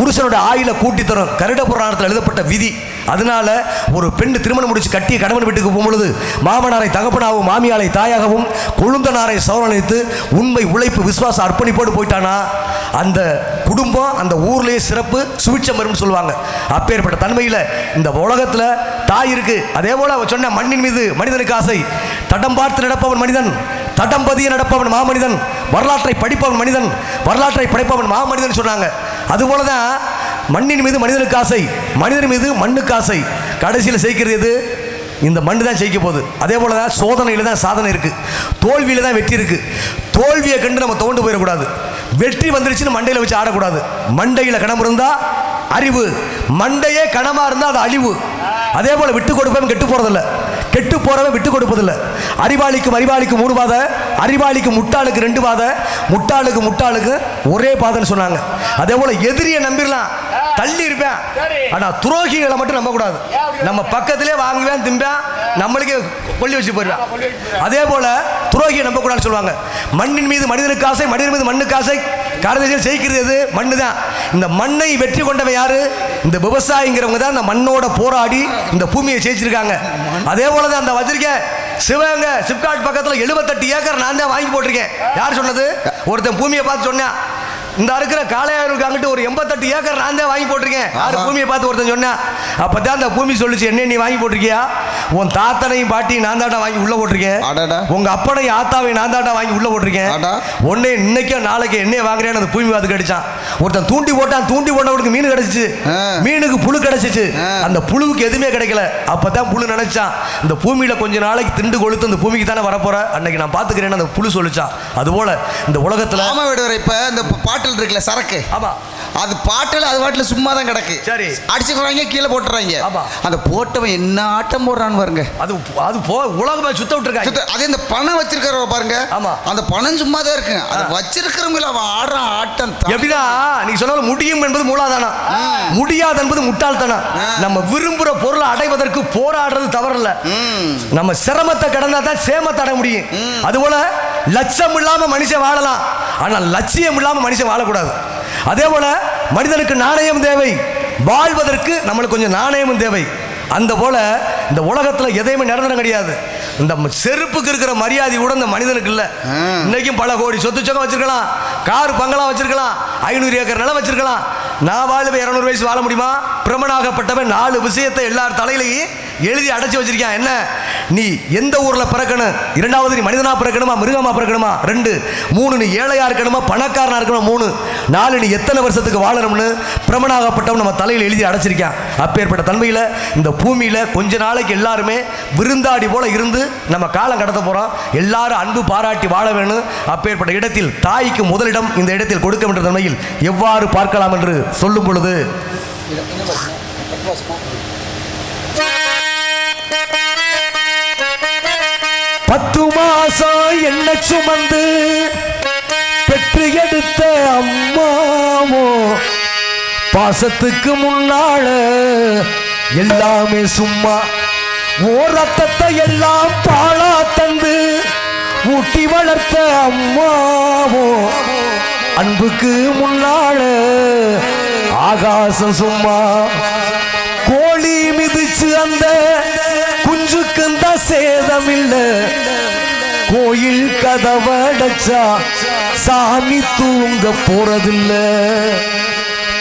புருஷனோட ஆயில கூட்டி தரும் கருட புராணத்தில் எழுதப்பட்ட விதி. அதனால ஒரு பெண் திருமணம் முடிச்சு கட்டி கணவன் வீட்டுக்கு போகும்பொழுது மாமனாரை தகப்பனாகவும் மாமியாரை தாயாகவும் கொழுந்தனாரை சௌரணித்து உண்மை உழைப்பு விசுவாச அர்ப்பணிப்போடு போயிட்டானா அந்த குடும்பம் அந்த ஊர்லேயே சிறப்பு சுவிட்சம் வரும்னு சொல்லுவாங்க. அப்பேற்பட்ட தன்மையில் இந்த உலகத்தில் தாய் இருக்கு. அதே போல சொன்ன மண்ணின் மீது மனிதனுக்கு ஆசை. தடம் பார்த்து நடப்பவன் மனிதன், தடம் பதிய நடப்பவன் மாமனிதன், வரலாற்றை படிப்பவன் மனிதன், வரலாற்றை படைப்பவன் மாமனிதன் சொன்னாங்க. அதுபோலதான் மண்ணின் மீது மனிதனுக்கு ஆசை, மனிதன் மீது மண்ணுக்கு ஆசை. கடைசியில் ஜெயிக்கிறது எது? இந்த மண்ணு தான் ஜெயிக்க போகுது. அதே போல தான் சோதனையில் தான் சாதனை இருக்குது, தோல்வியில் தான் வெற்றி இருக்குது. தோல்வியை கண்டு நம்ம தோண்டு போயிடக்கூடாது. வெற்றி வந்துருச்சுன்னு மண்டையில் வச்சு ஆடக்கூடாது. மண்டையில் கணம் இருந்தால் அறிவு, மண்டையே கணமாக இருந்தால் அது அழிவு. அதே போல் விட்டு கொடுப்பவன் கெட்டு போகிறதில்ல, கெட்டு போகிறவன் விட்டு கொடுப்பதில்லை. அறிவாளிக்கும் 3 பாதை, அறிவாளிக்கு முட்டாளுக்கு 2 பாதை, முட்டாளுக்கு ஒரே பாதைன்னு சொன்னாங்க. அதே போல் எதிரியை நம்பிடலாம், தள்ளி இருப்பேன். ஆனால் துரோகிகளை மட்டும் நம்பக்கூடாது. நம்ம பக்கத்திலே வாங்குவேன் திம்பேன், நம்மளுக்கே கொல்லி வச்சு போயிடுவேன். அதே போல் துரோகியை நம்பக்கூடாதுன்னு சொல்லுவாங்க. மண்ணின் மீது மனிதனுக்கு ஆசை, மனிதன் மீது மண்ணுக்கு ஆசை. கடைசியில் ஜெயிக்கிறது எது? மண்ணு தான். இந்த மண்ணை வெற்றி கொண்டவன் யாரு? இந்த விவசாயிங்கிறவங்க தான் இந்த மண்ணோட போராடி இந்த பூமியை ஜெயிச்சிருக்காங்க. அதே போல தான் அந்த வச்சிருக்கேன் சிவகங்கை சிப்காட் பக்கத்தில் 78 ஏக்கர் நான் தான் வாங்கி போட்டிருக்கேன். யார் சொன்னது? ஒருத்தன் பூமியை பார்த்து சொன்னேன். இந்த இருக்கிற காளையாருக்கு அங்கிட்டு ஒரு 88 ஏக்கர் நான் தான் வாங்கி போட்டிருக்கேன். யார்? பூமியை பார்த்து ஒருத்தன் சொன்னேன். அப்போ தான் அந்த பூமி சொல்லிச்சு, என்ன நீ வாங்கி போட்டிருக்கியா? உன் தாத்தனையும் பாட்டியும் நான் தாட்டா வாங்கி உள்ள போட்டிருக்கேன், உங்க அப்பனையும் ஆத்தாவையும் நான் தாட்டா வாங்கி உள்ள போட்டிருக்கேன். உடனே இன்னைக்கோ நாளைக்கு என்னைய வாங்குறேன்னு அந்த பூமி பார்த்து கிடைச்சான். ஒருத்தன் தூண்டி போட்டான், தூண்டி போட்டவனுக்கு மீன் கிடைச்சிச்சு, மீனுக்கு புழு கிடைச்சிச்சு, அந்த புழுவுக்கு எதுவுமே கிடைக்கல. அப்பதான் புழு நினைச்சான், இந்த பூமியில கொஞ்ச நாளைக்கு திண்டு கொளுத்து அந்த பூமிக்கு தானே வரப்போற, அன்னைக்கு நான் பாத்துக்கிறேன்னு அந்த புழு சொல்லிச்சான். அதுபோல இந்த உலகத்துல இப்ப இந்த பாட்டில் இருக்குல்ல சரக்கு, ஆமா அது பாட்டில் அது பாட்டில் சும்மா தான் கிடக்கு. சரி, அடிச்சுக்கிறாங்க, கீழே போட்டுறாங்க. அந்த போட்டவன் என்ன ஆட்டம் போடுறான்னு பாருங்க. அது உலகமே சுத்த விட்டுருக்காங்க. அதே இந்த பணம் வச்சிருக்கிறவ பாருங்க, ஆமா அந்த பணம் சும்மா தான் இருக்கு. அதை வச்சிருக்கிறவங்க அவன் ஆடுறான் ஆட்டம். எப்படின்னா நீங்க சொன்னாலும் முடியும் என்பது மூலாதானம், முடியாது என்பது முட்டாள்தானம். நம்ம விரும்புற பொருளை அடைவதற்கு போராடுறது தவறில்ல. நம்ம சிரமத்தை கடந்தா தான் சேமத்தை அடைய முடியும். அதுபோல லட்சம் இல்லாம மனுஷன் வாழலாம், ஆனால் லட்சியம் இல்லாம மனுஷன் வாழக்கூடாது. அதே போல மனிதனுக்கு நாணயம் தேவை, வாழ்வதற்கு நம்மளுக்கு கொஞ்சம் நாணயமும் தேவை. அந்த போல இந்த உலகத்தில் எதையுமே நிரந்தரம் கிடையாது. இந்த செருப்புக்கு இருக்கிற மரியாதை கூட இந்த மனிதனுக்கு இல்லை. இன்னைக்கும் பல கோடி சொத்து சொகம் வச்சிருக்கலாம், கார் பங்களா வச்சிருக்கலாம், 500 ஏக்கர் நிலம் வச்சிருக்கலாம். நான் வாழ்வு 200 வயசு வாழ முடியுமா? பிரமனாகப்பட்டவன் 4 விஷயத்தை எல்லார் தலையிலையும் எழுதி அடைச்சி வச்சிருக்கான். என்ன? நீ எந்த ஊர்ல பிறக்கணும், 2வது நீ மனிதனா பிறக்கணுமா மிருகமா பிறக்கணுமா, 2, 3 நீ ஏழையா இருக்கணுமா பணக்காரனா இருக்கணுமா, 3, 4 நீ எத்தனை வருஷத்துக்கு வாழணும்னு பிரமனாகப்பட்டவன் நம்ம தலையில் எழுதி அடைச்சிருக்கான். அப்பேற்பட்ட தன்மையில இந்த பூமியில கொஞ்ச நாளைக்கு எல்லாருமே விருந்தாடி போல இருந்து நம்ம காலம் கடத்த போறோம். எல்லாரும் அன்பு பாராட்டி வாழ வேணும். அப்பேற்பட்ட இடத்தில் தாய்க்கு முதலிடம் இந்த இடத்தில் கொடுக்க வேண்டிய தன்மையில் எவ்வாறு பார்க்கலாம் என்று சொல்லும் பொழுது, பத்து மாசம் என்ன சுமந்து பெற்று எடுத்த அம்மாவோ பாசத்துக்கு முன்னால எல்லாமே சும்மா, ஓர் ரத்தத்தை எல்லாம் பாழா தந்து ஊட்டி வளர்த்த அம்மாவோ அன்புக்கு முன்னால ஆகாசம் சும்மா. கோழி மிதிச்சு அந்த குஞ்சுக்குந்த சேதம் இல்ல, கோயில் கதவடைச்சா சாமி தூங்க போறதில்ல.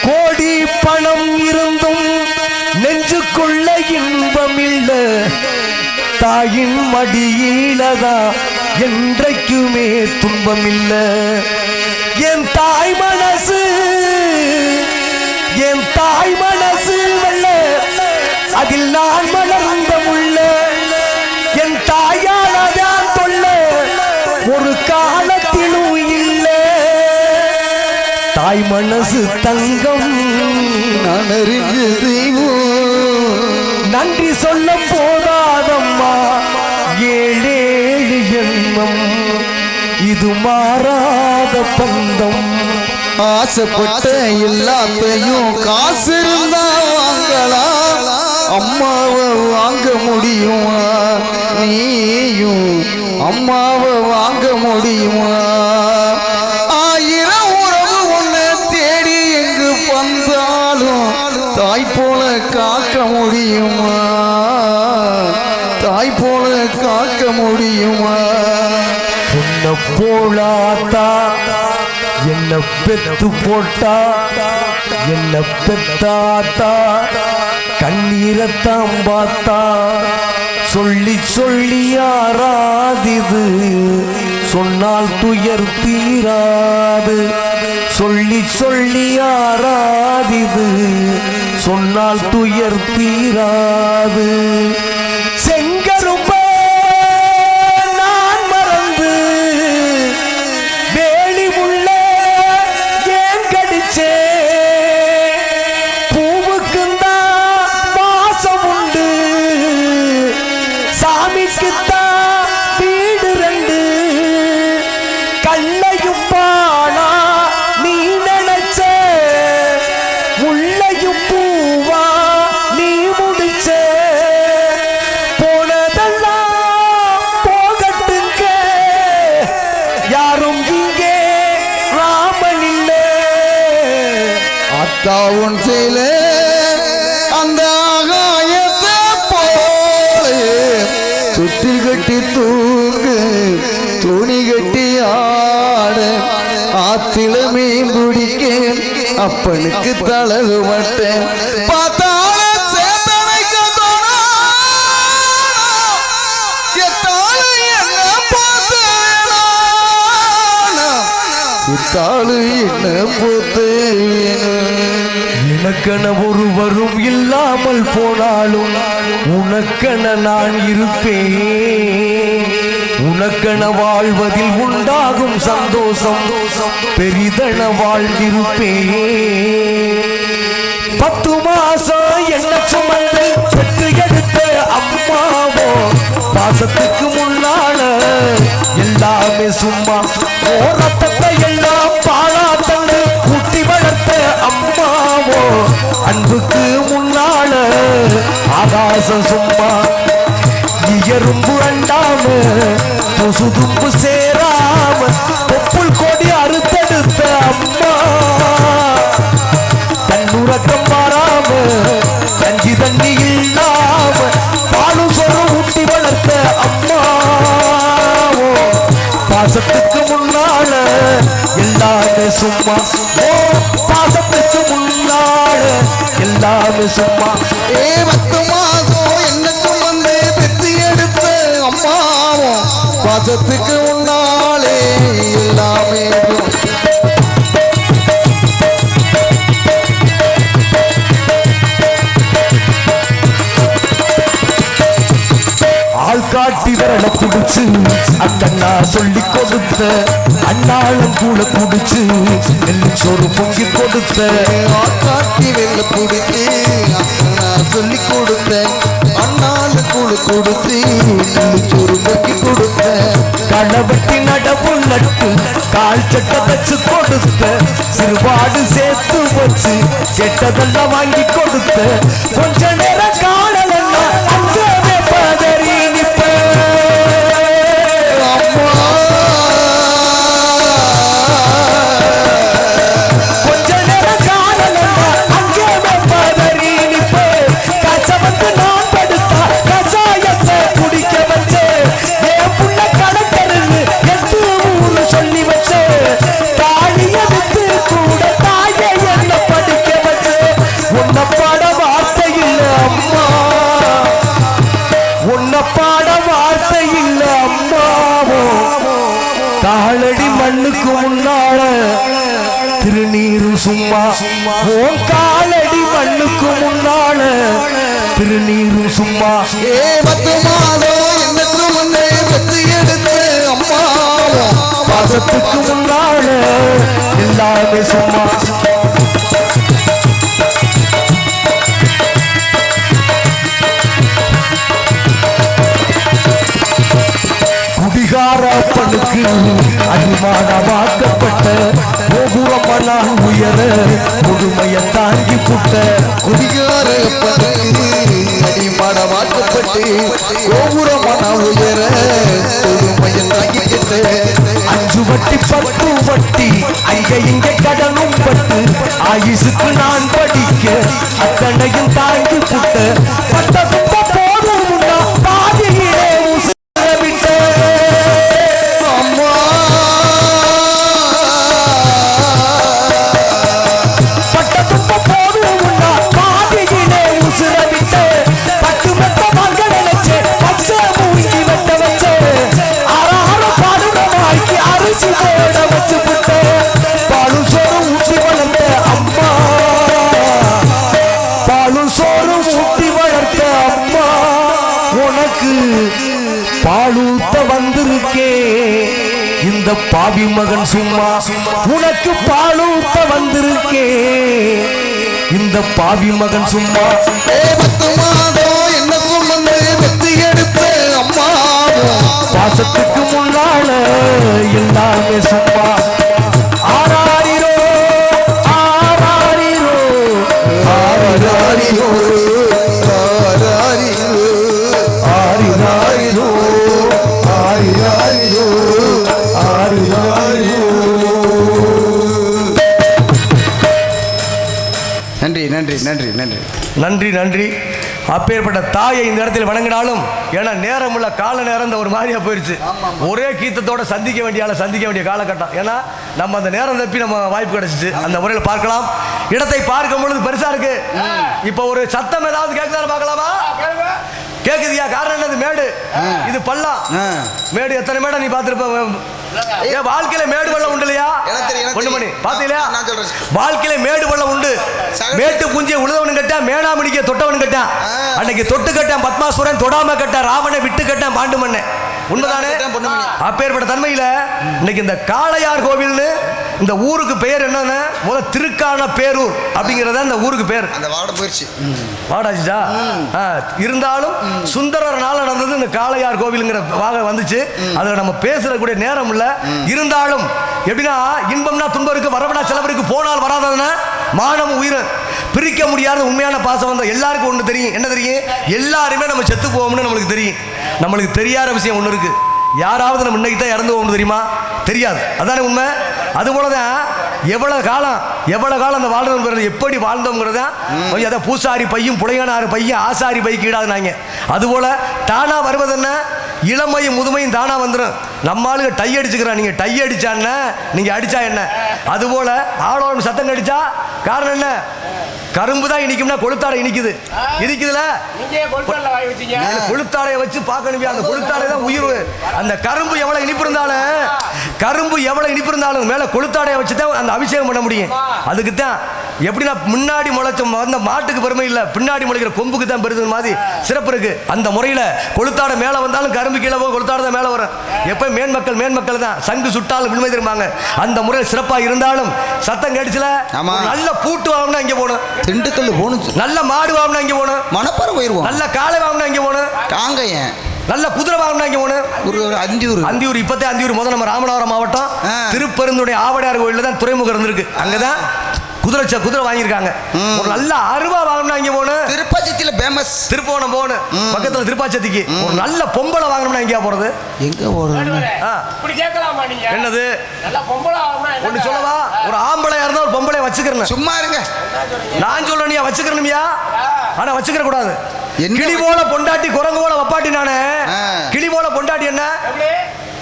கோடி பணம் இருந்தும் நெஞ்சுக்குள்ள இன்பம் இல்ல, தாயின் மடியிலதா என்றைக்குமே துன்பம் இல்ல. என் தாய் மனசு, என் தாய் மனசு வெள்ள, அதில் நான் மலர்ந்த முள்ள, என் தாயாலதான் தொல்ல ஒரு காலத்திலும் இல்ல. தாய் மனசு தங்கம் நான் நன்றி சொல்ல போதாதம்மா, 7 ஜென்மம் இது மாறாத பந்தம். ஆசைப்பட்ட எல்லாத்தையும் காசு இருந்தா வாங்கலாம், அம்மாவை வாங்க முடியுமா? நீயும் அம்மாவை வாங்க முடியுமா? 1000 உறவு உன்னை தேடி எங்கு வந்தா முடியுமா? தாய் போல காக்க முடியுமா? உன்னை போலாத்தா என்ன பெத்து போட்டா என்ன பெத்தாத்தா கண்ணீரத்தான் பார்த்தா சொல்லி சொல்லி யாராதிது சொன்னால் துயர் தீராது சொல்லி சொல்லி யாராதிது சொன்னால் துயர் தீராது செங்கரும்ப நான் மறந்து வேலி உள்ள ஏன் கடிச்சே பூவுக்குந்தான் வாசம் உண்டு சாமிக்குத்தான் வீடு ரெண்டு கல்லையும் பானா நீ நினைச்ச முள்ளையும் பூவா நீ முடிச்ச போனதெல்லாம் போகட்டுங்க யாரும் இங்கே ராமன் இல்லை அத்தா உன் செயல அந்த ஆகாயத்தை போல சுற்றி கட்டி தூங்கு துணி கட்டி ஆட ஆத்தில மீன் பிடிக்க அப்பனுக்கு தளவு மட்டேன் பார்த்தால சேத்தனைக்க சித்தாளு என்ன போத்து எனக்கென ஒருவரும் இல்லாமல் போனாலும் உனக்கென நான் இருப்பேன் உனக்கென வாழ்வதில் உண்டாகும் சந்தோஷம் பெரிதென வாழ்ந்திருப்பேன் 10 மாசம் என்ன சுமந்து பெற்று எடுத்த அம்மாவோ பாசத்துக்கு முன்னால எல்லாமே சும்மா ரத்தத்தை எல்லாம் பாழா தந்து ஊட்டி வளர்த்த அம்மாவோ அன்புக்கு முன்னால ஆகாசம் சும்மா எறும்பு அண்டாம துசு தும்பு சேராம தொப்புள் கொடி அறுத்தெடுத்த அம்மா தன்னுறக்கம் மாறாம கஞ்சி தண்ணி இல்லாம பாலும் சொரு ஊட்டி வளர்த்த அம்மாவோ பாசத்துக்கு முன்னால எல்லாமே சும்மா பாசத்துக்கு முன்னால எல்லாமே சும்மா 10 மாதம் என்ன சுமந்து பெற்று எடுத்த அம்மாவும் பாசத்துக்கு முன்னாலே எல்லாமே ஆள் காட்டி விரல புடிச்சு அண்ணா சொல்லி கொடுத்த அண்ணாளும் கூட புடிச்சு நெல்லு சோறு பொங்கி கொடுத்த காட்டி வெள்ள பிடிச்சி நான் சொல்லி கொடுத்தேன் அண்ணால கூழ் கொடுத்து சோறு பொக்கி கொடுத்தேன் களவெட்டி நடவு நட்டு கால் சட்டை வச்சு கொடுத்த சிறுபாடு சேர்த்து வச்சு கெட்டதெல்லாம் வாங்கி கொடுத்த கொஞ்ச நேரம் காணலன்னா அங்கே பதறி நிப்ப கொஞ்ச நேரம் காணலன்னா அங்கே பதறி நிப்ப காய்ச்ச வந்து நான் படுத்தா கசாயத்தை குடிக்க வச்சு என் புள்ள கணக்கருன்னு 8 ஊரு சொல்லி வச்சு தாலிய வித்து கூட தாயை என்ன படிக்க வச்சு உன்னை பாட வார்த்தை இல்ல அம்மா உன்னை பாட வார்த்தை இல்ல அம்மாவோ காலடி மண்ணுக்கு முன்னால திருநீரும் சும்மா உன் காலடி மண்ணுக்கு முன்னால திருநீரும் சும்மா 10 மாதம் என்ன சுமந்து பெற்று எடுத்த அம்மாவும் பாசத்துக்கு முன்னால எல்லாமே சும்மா குடிகார பணுக்கு அடிமானமாக்கப்பட்ட கோபுரம் நான் உயர முழுமைய தாங்கி புட்ட குடிகார அடிமாட வாக்கப்பட்டு கோபுரமான உயர முழுமையை தாங்கிக்கிட்ட 5 வட்டி 10 வட்டி அங்க இங்க கடனும் பட்டு ஆயுசுக்கு நான் படிக்க அத்தனையும் தாங்கி புட்ட பட்டதுப்ப போதும் முன்னா பாதியிலே உசுர விட்ட அம்மா பட்டதுப்ப போதும் முன்னா பாதியிலே உசுர விட்ட பட்டு மெத்த வாங்க நினைச்சு பச்சை மூஞ்சி வெட்ட வச்சு ஆறாறு பாடுடமாக்கி அரிசி போட வச்சு புட்ட பாலும் சோறும் ஊட்டி வளர்த்த அம்மா பாலும் சோறும் ஊட்டி வளர்த்த அம்மா உனக்கு பாலூத்த வந்திருக்கே இந்த பாவி மகன் சும்மா உனக்கு பாலூத்த வந்திருக்கே இந்த பாவி மகன் சும்மா 10 மாதம் என்ன சொன்னது வெத்தி எடுத்த அம்மா பாசத்துக்கு முன்னால எல்லாமே சும்மா ஆராரிரோ ஆராரிரோ ஆராரிரோ ஆரிராரிரோ ஆரிராரிரோ ஆரிராரிரோ. நன்றி நன்றி நன்றி நன்றி நன்றி நன்றி. அப்பேற்பட்ட தாயை இந்த இடத்தில் வணங்கினாலும் ஏன்னா நேரமுள்ள கால நேரம் இந்த ஒரு மாதிரியா போயிடுச்சு. ஒரே கீத்தத்தோட சந்திக்க வேண்டிய காலகட்டம். ஏன்னா நம்ம அந்த நேரம் தப்பி நம்ம வாய்ப்பு கிடைச்சிச்சு. அந்த முறையில் பார்க்கலாம். இடத்தை பார்க்கும் பொழுது பெருசா இருக்கு. இப்போ ஒரு சத்தம் ஏதாவது கேட்குதான்னு பார்க்கலாமா? கேக்குதியா? காரணம் என்னது? மேடு. இது பள்ளம். மேடு எத்தனை மேடை நீ பார்த்திருப்ப? ஏன் வாழ்க்கையில மேடு பள்ளம் உண்டு இல்லையா? ஒண்ணு மணி பாத்தீங்களா? வாழ்க்கையில மேடு பள்ளம் உண்டு. மேட்டு குஞ்சிய உழுதவனு கட்டான், மேனாமணிக்க தொட்டவனு கட்டான். அன்னைக்கு தொட்டு கட்டான் பத்மாசுரன், தொடாம கட்டான் ராவணை, விட்டு கட்டான் பாண்டு மண்ணை. உண்மைதானே? அப்பேற்பட்ட தன்மையில இன்னைக்கு இந்த காளையார் கோவில்னு இந்த ஊருக்கு பெயர் என்னன்னு முதல்ல திருக்கான பேரூர் அப்படிங்கறத இந்த ஊருக்கு பேர். அந்த வாட போயிடுச்சு. வாடாச்சுதா? இருந்தாலும் சுந்தரர்னால நடந்தது இந்த காளையார் கோவிலுங்கிற வாக வந்துச்சு. அதுல நம்ம பேசுறக்கூடிய நேரம் இல்ல. இருந்தாலும் எப்படின்னா இன்பம்னா துன்பம் இருக்கு, வரவனா செலவு இருக்கு, போனால் வராததுன்னா மானம் உயிர் பிரிக்க முடியாத உண்மையான பாசம் வந்த எல்லாருக்கும் ஒன்று தெரியும். என்ன தெரியும்? எல்லாருமே நம்ம செத்து போவோம்னு நம்மளுக்கு தெரியும். நம்மளுக்கு தெரியாத விஷயம் ஒன்று இருக்கு. யாராவது நம்ம இன்னைக்கு தான் இறந்து போகணும் தெரியுமா? தெரியாது. அதானே உண்மை. அதுபோலதான் எவ்வளவு காலம் அந்த வாழ்ந்தவங்க எப்படி வாழ்ந்தோங்கிறதா அதை பூசாரி பையும் புலையனாறு பையும் ஆசாரி பைக்கு ஈடாதுனாங்க. அதுபோல தானா வருவது என்ன? இளமையும் முதுமையும் தானா வந்துடும். நம்ம ஆளுங்க டை அடிச்சுக்கிறான். நீங்க டை அடிச்சான்னா நீங்க அடிச்சா என்ன? அதுபோல ஆளோட சத்தம் கடிச்சா காரணம் என்ன? கரும்பு தான் இனிக்கும்னா கொளுத்தாடை இனிக்குதுல. கொளுத்தாடையை வச்சு பார்க்கணும். அந்த கொளுத்தாடை தான் உயிர். அந்த கரும்பு எவ்வளவு இனிப்பு இருந்தாலும் மேல கொளுத்தாடையை வச்சு தான் அந்த அபிஷேகம் பண்ண முடியும். அதுக்கு தான் எப்படின்னா முன்னாடி முளைச்ச அந்த மாட்டுக்கு பெருமை இல்லை, பின்னாடி முளைக்கிற கொம்புக்கு தான் பெருது மாதிரி சிறப்பு இருக்கு. அந்த முறையில் கொளுத்தாடை மேலே வந்தாலும் கரும்பு கீழே போகும், கொளுத்தாடை தான் மேலே வரும். எப்போ மேன்மக்கள் தான் சங்கு சுட்டாலும் விண்மை திரும்பாங்க. அந்த முறையில் சிறப்பாக இருந்தாலும் சத்தம் கேட்டுச்சுல. நல்ல பூட்டு வாங்கினா இங்கே போகணும், திண்டுக்கல் போகணும். நல்ல மாடு வாங்கினா இங்கே போகணும், மணப்பாறை போயிருவோம். நல்ல காளை வாங்கினா இங்கே போகணும், காங்கயன் நல்ல குதிரை வாங்கினா இங்கே போகணும். அந்தியூர் இப்போதே அந்தியூர் முதல்ல நம்ம ராமநாதபுரம் மாவட்டம் திருப்பெருந்துடைய ஆவடையார் கோயிலில் தான் துறைமுகம் இருந்திருக்கு. அங்கதான் குதிரை வாங்கியிருக்காங்க. ஒரு நல்ல அருவா வாங்கணும் இங்க போகணும். திருப்பாச்சத்தில ஃபேமஸ். திருப்போணம் போகணும் பக்கத்துல திருப்பாச்சத்திக்கு. ஒரு நல்ல பொம்பளை வாங்கணும்னா எங்கேயா போறது? எங்க போறது? என்னது ஒண்ணு சொல்லவா? ஒரு ஆம்பளையா இருந்தா ஒரு பொம்பளைய வச்சுக்கிறேன். சும்மா இருங்க. நான் சொல்றேன் வச்சுக்கிறேன்யா. ஆனா வச்சுக்கிற கூடாது. கிளி போல பொண்டாட்டி குரங்கு போல வப்பாட்டி. நானே கிளி போல பொண்டாட்டி என்ன?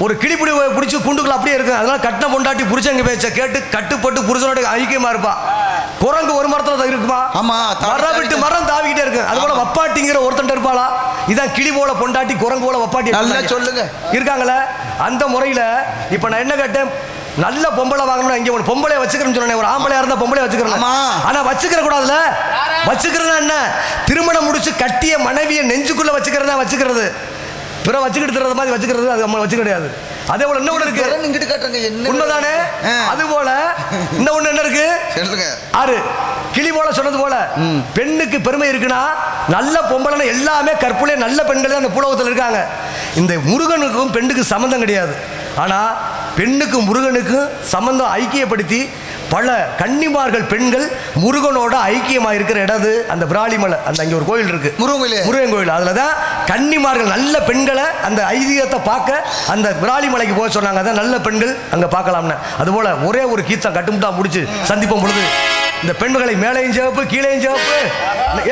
ஒரு கிளிப்பிடி பிடிச்சி கூண்டுக்குள்ள அப்படியே இருக்கு. அதனால கட்டின பொண்டாட்டி புருஷங்க பேச்ச கேட்டு கட்டுப்பட்டு புருஷனோட ஐக்கியமா இருப்பா. குரங்கு ஒரு மரத்துல இருக்குமா? மரம் விட்டு மரம் தாவிக்கிட்டே இருக்கு. அது போல வப்பாட்டிங்கிற ஒருத்தன் இருப்பாளா? இதான் கிளி போல பொண்டாட்டி குரங்கு போல வப்பாட்டி. சொல்லுங்க இருக்காங்களே. அந்த முறையில இப்ப நான் என்ன கேட்டேன்? நல்ல பொம்பளை வாங்கணும். இங்க ஒரு பொம்பளை வச்சுக்கிறேன்னு சொன்னேன். ஒரு ஆம்பளையா இருந்தா பொம்பளை வச்சுக்கிறேன். ஆனா வச்சுக்கிற கூடாதுல. வச்சுக்கிறதா என்ன? திருமணம் முடிச்சு கட்டிய மனைவியை நெஞ்சுக்குள்ள வச்சுக்கிறது. பிற வச்சுக்கிட்டு தர்றது மாதிரி வச்சுக்கிறது அது நம்ம வச்சு கிடையாது. அதே போல இன்னொன்று இருக்கு. உண்மைதானே? அது போல இந்த ஒண்ணு என்ன இருக்கு? ஆறு கிளி போல சொன்னது போல பெண்ணுக்கு பெருமை இருக்குன்னா நல்ல பொம்பளை எல்லாமே கற்புலே நல்ல பெண்கள் தான் அந்த பூலோகத்தில் இருக்காங்க. இந்த முருகனுக்கும் பெண்ணுக்கு சம்பந்தம் கிடையாது. ஆனா பெண்ணுக்கும் முருகனுக்கும் சம்பந்தம் ஐக்கியப்படுத்தி பல கன்னிமார்கள் பெண்கள் முருகனோட ஐக்கியமாக இருக்கிற இடம் அந்த விராலிமலை. அந்த அங்கே ஒரு கோயில் இருக்கு, முருகன் கோயில். அதில் தான் கன்னிமார்கள் நல்ல பெண்களை அந்த ஐதீகத்தை பார்க்க அந்த விராலிமலைக்கு போக சொன்னாங்க. அதான் நல்ல பெண்கள் அங்கே பார்க்கலாம்னு. அதுபோல் ஒரே ஒரு கீர்த்தம் கட்டுமுட்டா முடிச்சு சந்திப்போம் பொழுது இந்த பெண்களை மேலையும் சிவப்பு கீழையும் சிவப்பு.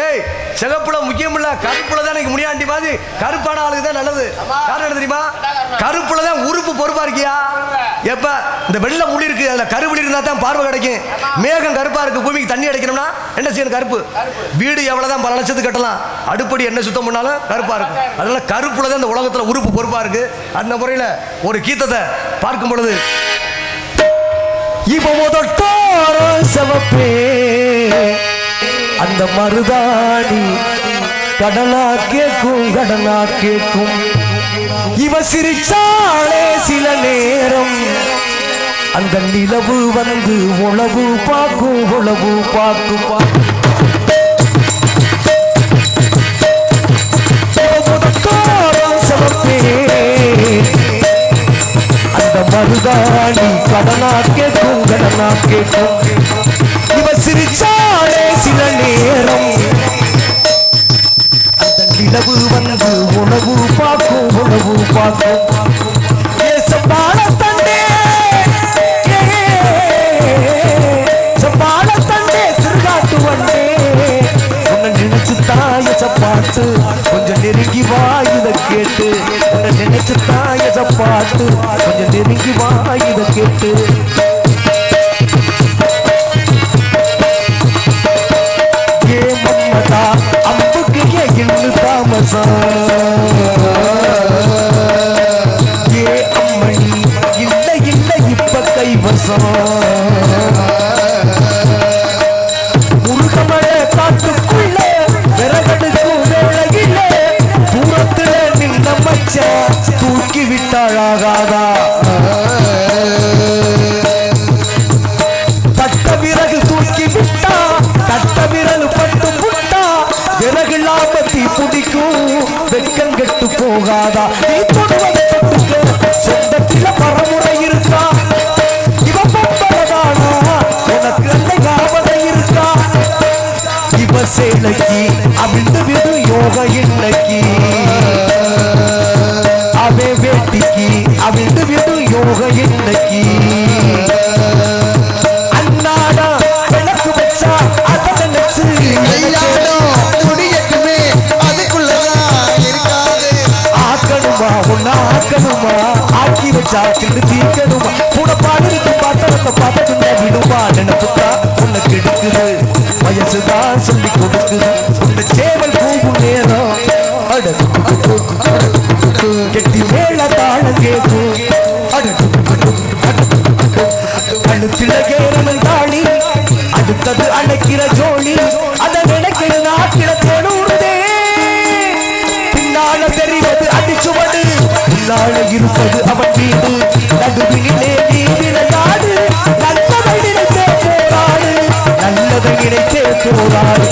ஏய், சிவப்புல முக்கியம் இல்ல, கருப்புல தான் எனக்கு முடியாண்டி மாதிரி. கருப்பான ஆளுக்கு தான் நல்லது. காரணம் தெரியுமா? கருப்புல தான் உறுப்பு பொறுப்பா இருக்கியா. எப்ப இந்த வெள்ளை முடி இருக்கு, அதுல கருவிழி இருந்தா தான் பார்வை கிடைக்கும். மேகம் கருப்பா இருக்கு, பூமிக்கு தண்ணி அடைக்கணும்னா என்ன செய்யணும்? கருப்பு. வீடு எவ்வளவுதான் பல லட்சத்துக்கு கட்டலாம், அடுப்படி என்ன சுத்தம் பண்ணாலும் கருப்பா இருக்கும். அதனால கருப்புல தான் இந்த உலகத்துல உறுப்பு பொறுப்பா இருக்கு. அந்த முறையில ஒரு கீதத்தை பார்க்கும் பொழுது இப்போ சிவப்பே அந்த மருதாணி கடனா கேட்கும் கடனா கேட்கும். இவ சிரிச்சாலே சில நேரம் அந்த நிலவு வந்து உளவு பார்க்கும் உளவு பார்க்கும் பார்க்கும். சிவப்பே அந்த மருதாணி கடனா கேட்கும் கடனா கேட்கும். இவ சிரிச்சாலே சில நேரம் அந்த நிலவு வந்து உணவு பார்க்கும் உணவு பார்க்கும். சப்பாள தண்டே சப்பாள தண்டே சிறுகாட்டு வண்டே உன்னை நினைச்சு தாயச பார்த்து கொஞ்சம் நெருங்கி வா இதை கேட்டு. உன்னை நினைச்சு தாயச பார்த்து கொஞ்சம் நெருங்கி வா இதை கேட்டு. ஏ மம்மதா அம்புக்கு இன்னும் தாமசம். ஏ அம்மணி இல்லை இல்லை இப்ப கைவசம். முருகமலை காட்டுக்குள்ள விறகடுக்கும் வேளையில தூரத்துல நின்ற மச்ச தூக்கி விட்டாழாகாதா. தட்ட விறகு தூக்கி விட்டா தட்ட விரல் பட்டு புட்டா விறகு லாபத்தி பிடிக்கும் வெக்கம் கெட்டு போகாதா. நீ தொடுவதை தொட்டுக்க சொந்தத்தில பரமுறை இருக்கா. இவ பம்பரதானா உனக்கு அந்த காவலை இருக்கா. இவ சேலைக்கு அவிழ்ந்து விடு யோக இன்னைக்கு. அவே வேட்டிக்கு அவிழ்ந்து விடு யோக இன்னைக்கு. அண்ணாடா விளக்கு வச்சா அதை நினைச்சு ஆக்கணுமா ஒன்னா ஆக்கணுமா ஆக்கி வச்சா கிண்டு தீக்கணுமா. கூட பாடுறது பாத்திரத்தை பார்த்ததுன்னா விடுமா நினைப்புட்டா உன்னை கெடுக்குது. வயசுதான் சொல்லி கொடுக்குது உன்னை சேவல் போகும் நேரம். கெட்டி மேல தாளம் கேட்கும். கழுத்தில கேரமல் தாளி அடுத்தது அழைக்கிற ஜோலி. அதை நினைக்கிற நாட்டில தேடுதே. பின்னால தெரிவது அடிச்சுவடு பின்னால இருப்பது அவன் வீடு. நடுவினிலே நீ விளையாடு நல்லதை நினைத்தே போராடு நல்லதை நினைத்தே போராடு.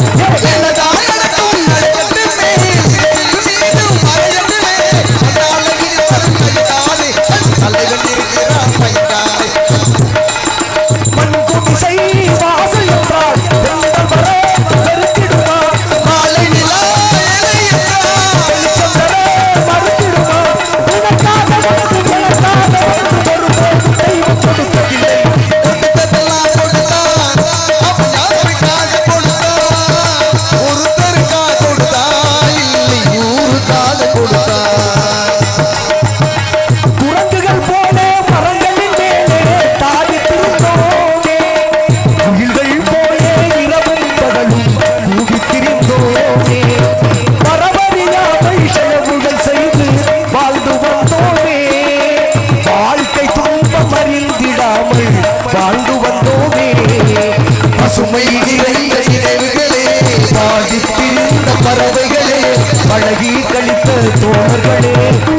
பறவைகளே பழகி கழித்த தோழர்களே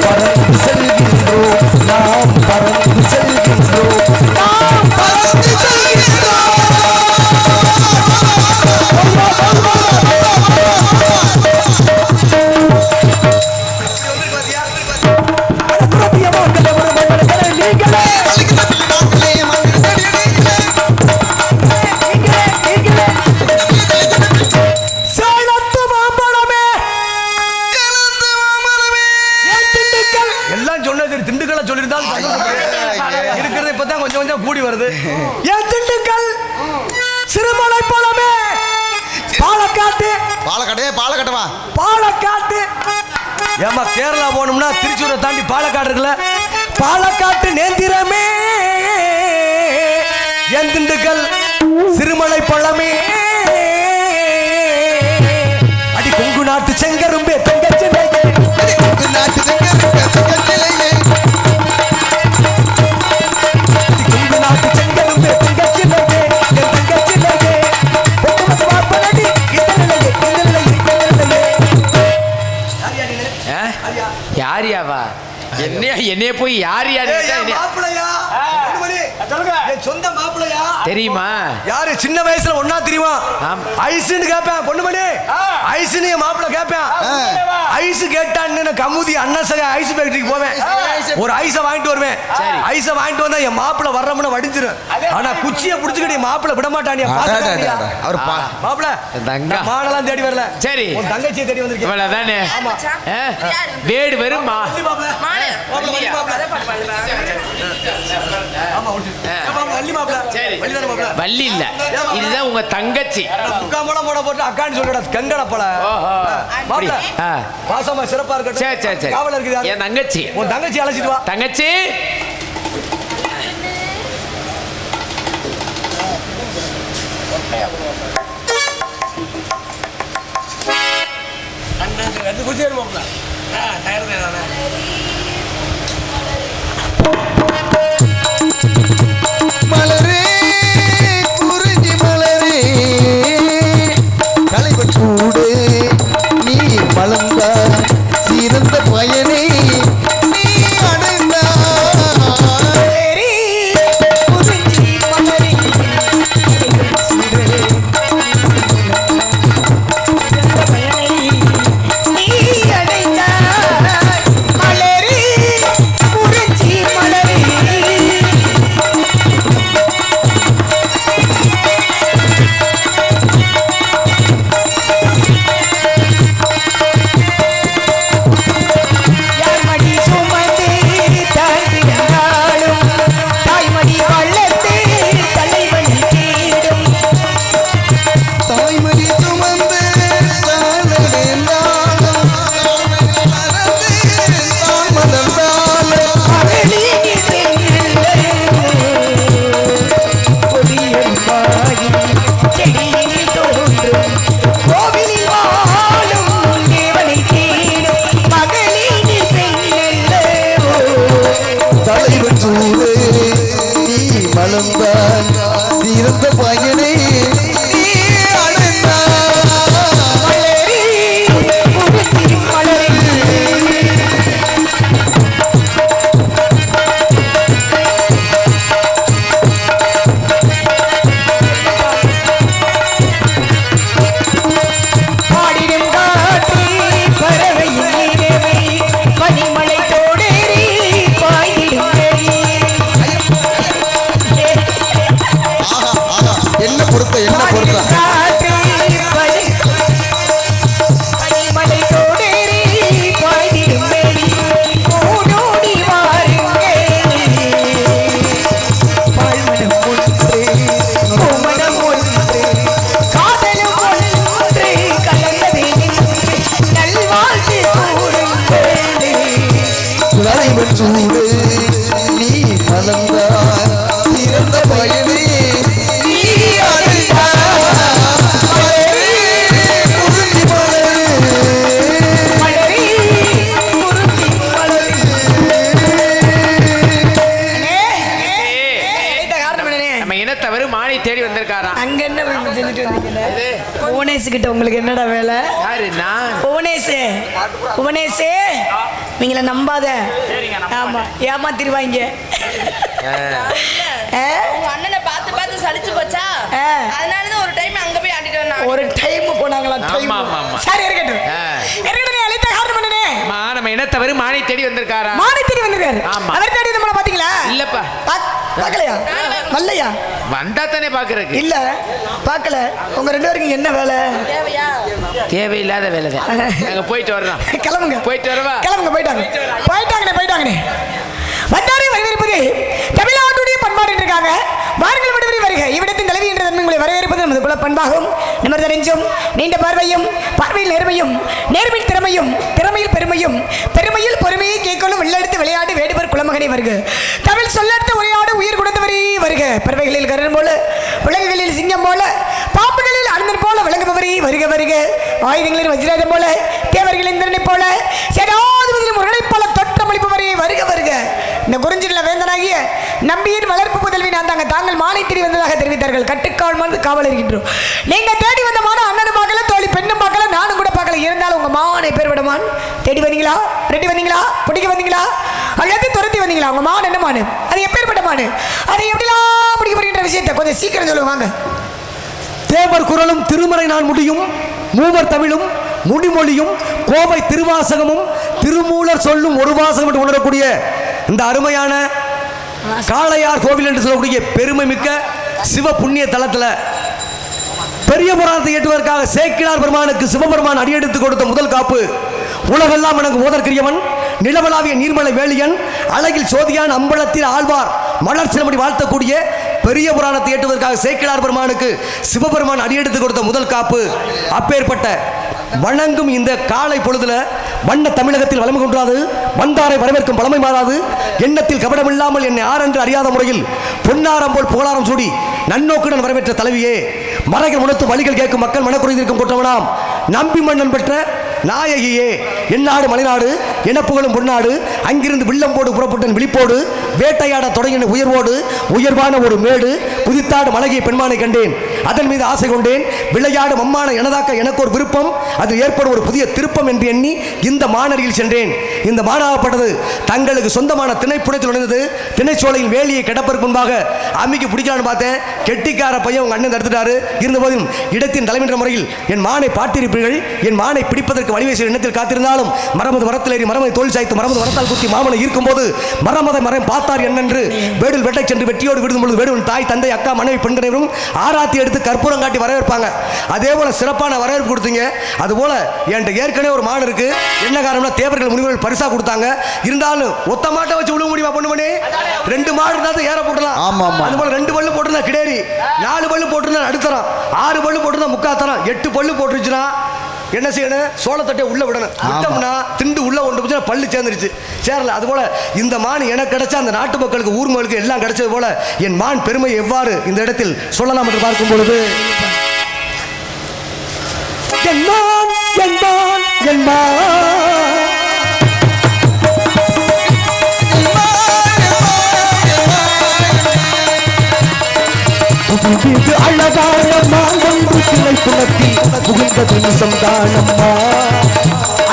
பறந்து செல்கின்றோம் நாம் பறந்து செல்கின்றோம் நாம் பறந்து செல்கின்றோம். தான் சொன்னது திண்டுக்கல்ல சொல்லியிருந்தாலும் இருக்கிறது இப்பதான் கொஞ்சம் கொஞ்சம் கூடி வருது. ஏன் திண்டுக்கல் சிறுமலை போலமே பாலக்காட்டு பாலக்காட்டவா பாலக்காட்டு. ஏமா கேரளா போகணும்னா திருச்சூரை தாண்டி பாலக்காடு இருக்குல்ல, பாலக்காட்டு நேந்திரமே என் திண்டுக்கல் சிறுமலை பழமே அடி கொங்கு நாட்டு செங்கரும்பே தங்கச்சிலையே கொங்கு நாட்டு செங்கரும்பே தங்கச்சிலையே கொங்கு நாட்டு செங்கரும்பே தங்கச்சிலையே என் தங்கச்சிலையே பொக்குமத்து வாப்பனடி இதனிலையே யாரியாவா என்னைய போய் யார் மாப்பிளையா சொந்த மாப்பிளையா தெரியுமா? யாரு சின்ன வயசுல ஒன்னா தெரியுமா? ஐஸ்ன்னு கேட்பேன் பொண்ணுமணி, ஐஸ்ன்னு என் மாப்பிளை கேட்பேன். ஐஸ் கேட்டான்னு கமுதி அண்ணசக ஐஸ் ஃபேக்டரிக்கு போவேன், ஒரு ஐஸை வாங்கிட்டு வருவேன். ஐஸை வாங்கிட்டு வந்தா என் மாப்பிளை வர்றோம்னா வடிச்சிரும். ஆனா குச்சியை புடிச்சுக்கிட்டு மாப்பிளை விட மாட்டானியா? அவர் மாப்பிளை மானெல்லாம் தேடி வரல, சரி உன் தங்கச்சியை தேடி வந்திருக்கேன். இவ்வளவுதானே வேடு வருமா? வள்ளி இல்ல, இதுதான் உங்க தங்கச்சி. போட்டு அக்கான்னு சொல்லுடா கங்கடப்பல. பாசமா சிறப்பா இருக்கட்டும். சரி சரி சரி, காவல இருக்குது என் தங்கச்சி. உன் தங்கச்சி அழைச்சிட்டு வா. தங்கச்சி மலரே குறிஞ்சி மலரே கலைவன் சூடு நீ மலர்ந்த சிறந்த பயனை நீ அடைந்தாய். குறிஞ்சி மலரே சிறந்த பயனை நீ சூடு நீ மலர்ந்தாய் சிறந்த பயனை நீ இனத்தவரு மானை தேடி வந்திருக்காராம். அங்க என்ன செஞ்சுட்டு வந்தீங்க? புவனேஷ் கிட்ட உங்களுக்கு என்னடா வேலை? யாரு? நான் புவனேஷ் நீங்கள நம்பாத. ஆமா ஏமாத்திருவாங்க. உங்க அண்ணனை பார்த்து பார்த்து சலிச்சு போச்சா, அதனாலதான் ஒரு டைம் அங்க போய் ஆடிட்டு வந்தாங்க. ஒரு டைம் போனாங்களா? சரி இருக்கட்டும். அழைத்த காரணம் என்னனே? நம்ம இனத்தவரு மானை தேடி வந்திருக்காரா? மானை தேடி வந்திருக்காரு. ஆமா. அவர் தேடி நம்மள பாத்தீங்களா? இல்லப்பா. பார்க்கலையா? வரலையா? வந்தா தானே பாக்குறதுக்கு. இல்ல பார்க்கல. உங்க ரெண்டு பேருக்கு என்ன வேலை? தேவையில்லாத வேலை தான். நாங்க போயிட்டு வர்றோம். கிளம்புங்க. போயிட்டு வரவா? கிளம்புங்க. போயிட்டாங்க. வாங்க வந்தாரை வரவேற்பது தமிழ்நாட்டுடைய பண்பாடு இருக்காங்க. வாருங்கள் விடுவரை வருக. இவ்விடத்தின் தலைவி என்ற தன்மை உங்களை வரவேற்பது நமது குல பண்பாகும். நிமிர்ந்த நெஞ்சும் நீண்ட பார்வையும் பார்வையில் நேர்மையும் நேர்மையில் திறமையும் திறமையில் பெருமையும் பெருமையில் பொறுமையை கேட்கொள்ளும் வெள்ளெடுத்து விளையாடு வேடுவர் குலமகனை வருக. தமிழ் சொல்லெடுத்து உரையாடு உயிர் கொடுத்தவரே வருக. பறவைகளில் கருணன் போல விலங்குகளில் சிங்கம் போல பாம்புகளில் அண்ணன் போல விளங்குபவரே வருக வருக. ஆயுதங்களில் வஜ்ராயுதம் போல தேவர்களின் இந்திரனை போல சேனாதிபதியிலும் முரணை போல தோற்றமளிப்பவரே வருக வருக. இந்த குறிஞ்சில வேந்தனாகிய நம்பியின் வளர்ப்பு புதல்வி நான் தாங்கள் மாலை தேடி வந்ததாக தெரிவித்தார்கள். கட்டுக்காவல் மருந்து காவல் இருக்கின்றோம். நீங்க தேடி வந்த மான அண்ணனும் பார்க்கல தோழி பெண்ணும் பார்க்கல நானும் கூட பார்க்கல. இருந்தாலும் உங்க மானை பேர் விடமான் தேடி வந்தீங்களா ரெட்டி வந்தீங்களா பிடிக்க வந்தீங்களா அல்லது துரத்தி வந்தீங்களா? உங்க மான் என்ன மானு அது எப்பேற்பட்ட மானு அதை எப்படிலாம் பிடிக்க போறீன்ற விஷயத்தை கொஞ்சம் சீக்கிரம் சொல்லுவாங்க. தேவர் குரலும் திருமறை நான் முடியும் மூவர் தமிழும் முடிமொழியும் கோவை திருவாசகமும் திருமூலர் சொல்லும் ஒரு வாசகம் என்று உணரக்கூடிய இந்த அருமையான காளையார் கோவில் என்று சொல்லக்கூடிய பெருமை மிக்க சிவ புண்ணிய தலத்தில் பெரிய புராணத்தை ஏற்றுவதற்காக சேக்கிழார் பெருமானுக்கு சிவபெருமான் அடியெடுத்து கொடுத்த முதல் காப்பு உலகெல்லாம் எனக்கு ஓதற்கிரியவன் நிலவலாவிய நீர்மலை வேலியன் அழகில் சோதியான் அம்பலத்தில் ஆழ்வார் மலர் சிலமடி வாழ்த்தக்கூடிய பெரிய புராணத்தை ஏற்றுவதற்காக சேக்கிழார் பெருமானுக்கு சிவபெருமான் அடியெடுத்து கொடுத்த முதல் காப்பு. அப்பேற்பட்ட வணங்கும் இந்த காலை பொழுதுல வண்ண தமிழகத்தில் வளமை கொன்றாது வந்தாரை வரவேற்கும் பழமை மாறாது எண்ணத்தில் கபடமில்லாமல் என்னை ஆரென்று அறியாத முறையில் பொன்னாரம் போல் புகழாரம் சூடி நன்னோக்குடன் வரவேற்ற தலைவியே மறைகள் உணர்த்து வழிகள் கேட்கும் மக்கள் மனக்குறைந்திருக்கும் குற்றவனாம் நம்பி மன்னன் பெற்ற நாயகியே என்னாடு மலைநாடு என புகழும் பொன்னாடு அங்கிருந்து வில்லம் போடு புறப்பட்ட விழிப்போடு வேட்டையாட தொடங்கின உயர்வோடு உயர்வான ஒரு மேடு குதித்தாடு மலகிய பெண்மானை கண்டேன். அதன் மீது ஆசை கொண்டேன். விளையாடு மம்மான எனதாக்க எனக்கு ஒரு விருப்பம் அதில் ஏற்படும் ஒரு புதிய திருப்பம் என்று எண்ணி இந்த மாநடியில் சென்றேன். இந்த மானாகப்பட்டது தங்களுக்கு சொந்தமான திணைப்புடத்தில் நுழைந்தது. திணைச்சோலையின் வேலியை கிடப்பதற்கு முன்பாக அம்மிக்கு பிடிக்கலான்னு பார்த்தேன். கெட்டிக்கார பையன் உங்க அண்ணன் தடுத்துட்டாரு. இருந்தபோதும் இடத்தின் தலைமைன்ற முறையில் என் மானை பாட்டிருப்பீர்கள். என் மானை பிடிப்பதற்கு வழிவேசிய எண்ணத்தில் காத்திருந்தாலும் மரமது மரத்தில் ஏறி மரமதை தோல் சாய்த்து மரமது மரத்தால் குத்தி மாமனை ஈர்க்கும் போது மரமதை மரம் பார்த்தார் என்னென்று வேடில் வெட்டை சென்று வெட்டியோடு விடுதும் பொழுது வேடுவன் தாய் தந்தை அக்கா மனைவி பெண்களையும் ஆராத்தி எடுத்து கற்பூரம் காட்டி வரவேற்பாங்க. அதே போல சிறப்பான வரவேற்பு கொடுத்தீங்க. அதுபோல என்கிட்ட ஏற்கனவே ஒரு மான் இருக்கு. என்ன காரணம்னா தேவர்கள் முனிவர்கள் பரிசா கொடுத்தாங்க. இருந்தாலும் ஒத்த மாட்டை வச்சு விழுக முடியுமா பொண்ணுமணி? 2 மாடு இருந்தாலும் ஏற போட்டலாம். அதுபோல 2 பல்லு போட்டிருந்தா கிடேரி 4 பல்லு போட்டிருந்தா அடுத்தரம் 6 பல்லு போட்டிருந்தா முக்காத்தரம் 8 பல்லு போட்டுருச்சுன்னா என்ன செய்யணும்? சோளத்தட்டை உள்ள விடணும். விட்டோம்னா திண்டு உள்ள கொண்டு போச்சு பல்லு சேர்ந்துருச்சு சேரல. அதுபோல இந்த மான் எனக்கு கிடைச்சா அந்த நாட்டு மக்களுக்கு ஊர் மக்களுக்கு எல்லாம் கிடைச்சது போல என் மான் பெருமை எவ்வாறு இந்த இடத்தில் சொல்லலாம் என்று பார்க்கும் பொழுது என் மான் என் மான் என் மான் அழகான மாங்கொன்று கிளை புணர்த்தி புகுந்தது நிசம்தானம்மா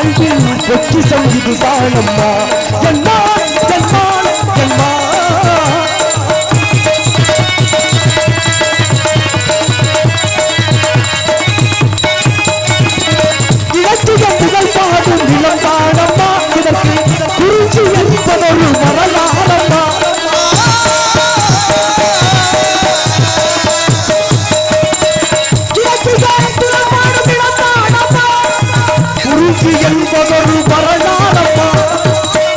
அன்பில் பொற்றி சங்கிது தானம்மா என்மா என்மா என்மா இலக்கிய புகழ் பாடும் நிலம் தானம்மா இதற்கு குறிஞ்சி என்பதொரு வரலாறம்மா என்பதொரு வரலாறம்மா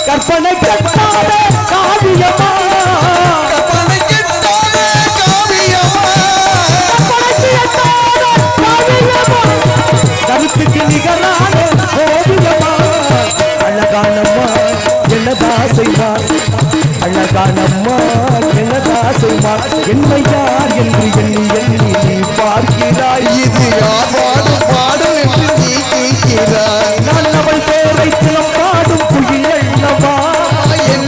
கற்பனை கட்டாத காவியமா கற்பனை கட்டாத காவியமா கருத்துக்கு நிகரான ஓவியமா அழகானம்மா என்னதா செய்வார் அழகானம்மா என்னதா செய்வார் என்னை யார் என்று எண்ணி எண்ணி நீ பார்க்கிறாய் இது யார் பாடும் என்று நீ கேட்கிறாய் நான் அவள் பேரை தினம் பாடும் குயில் அல்லவா என்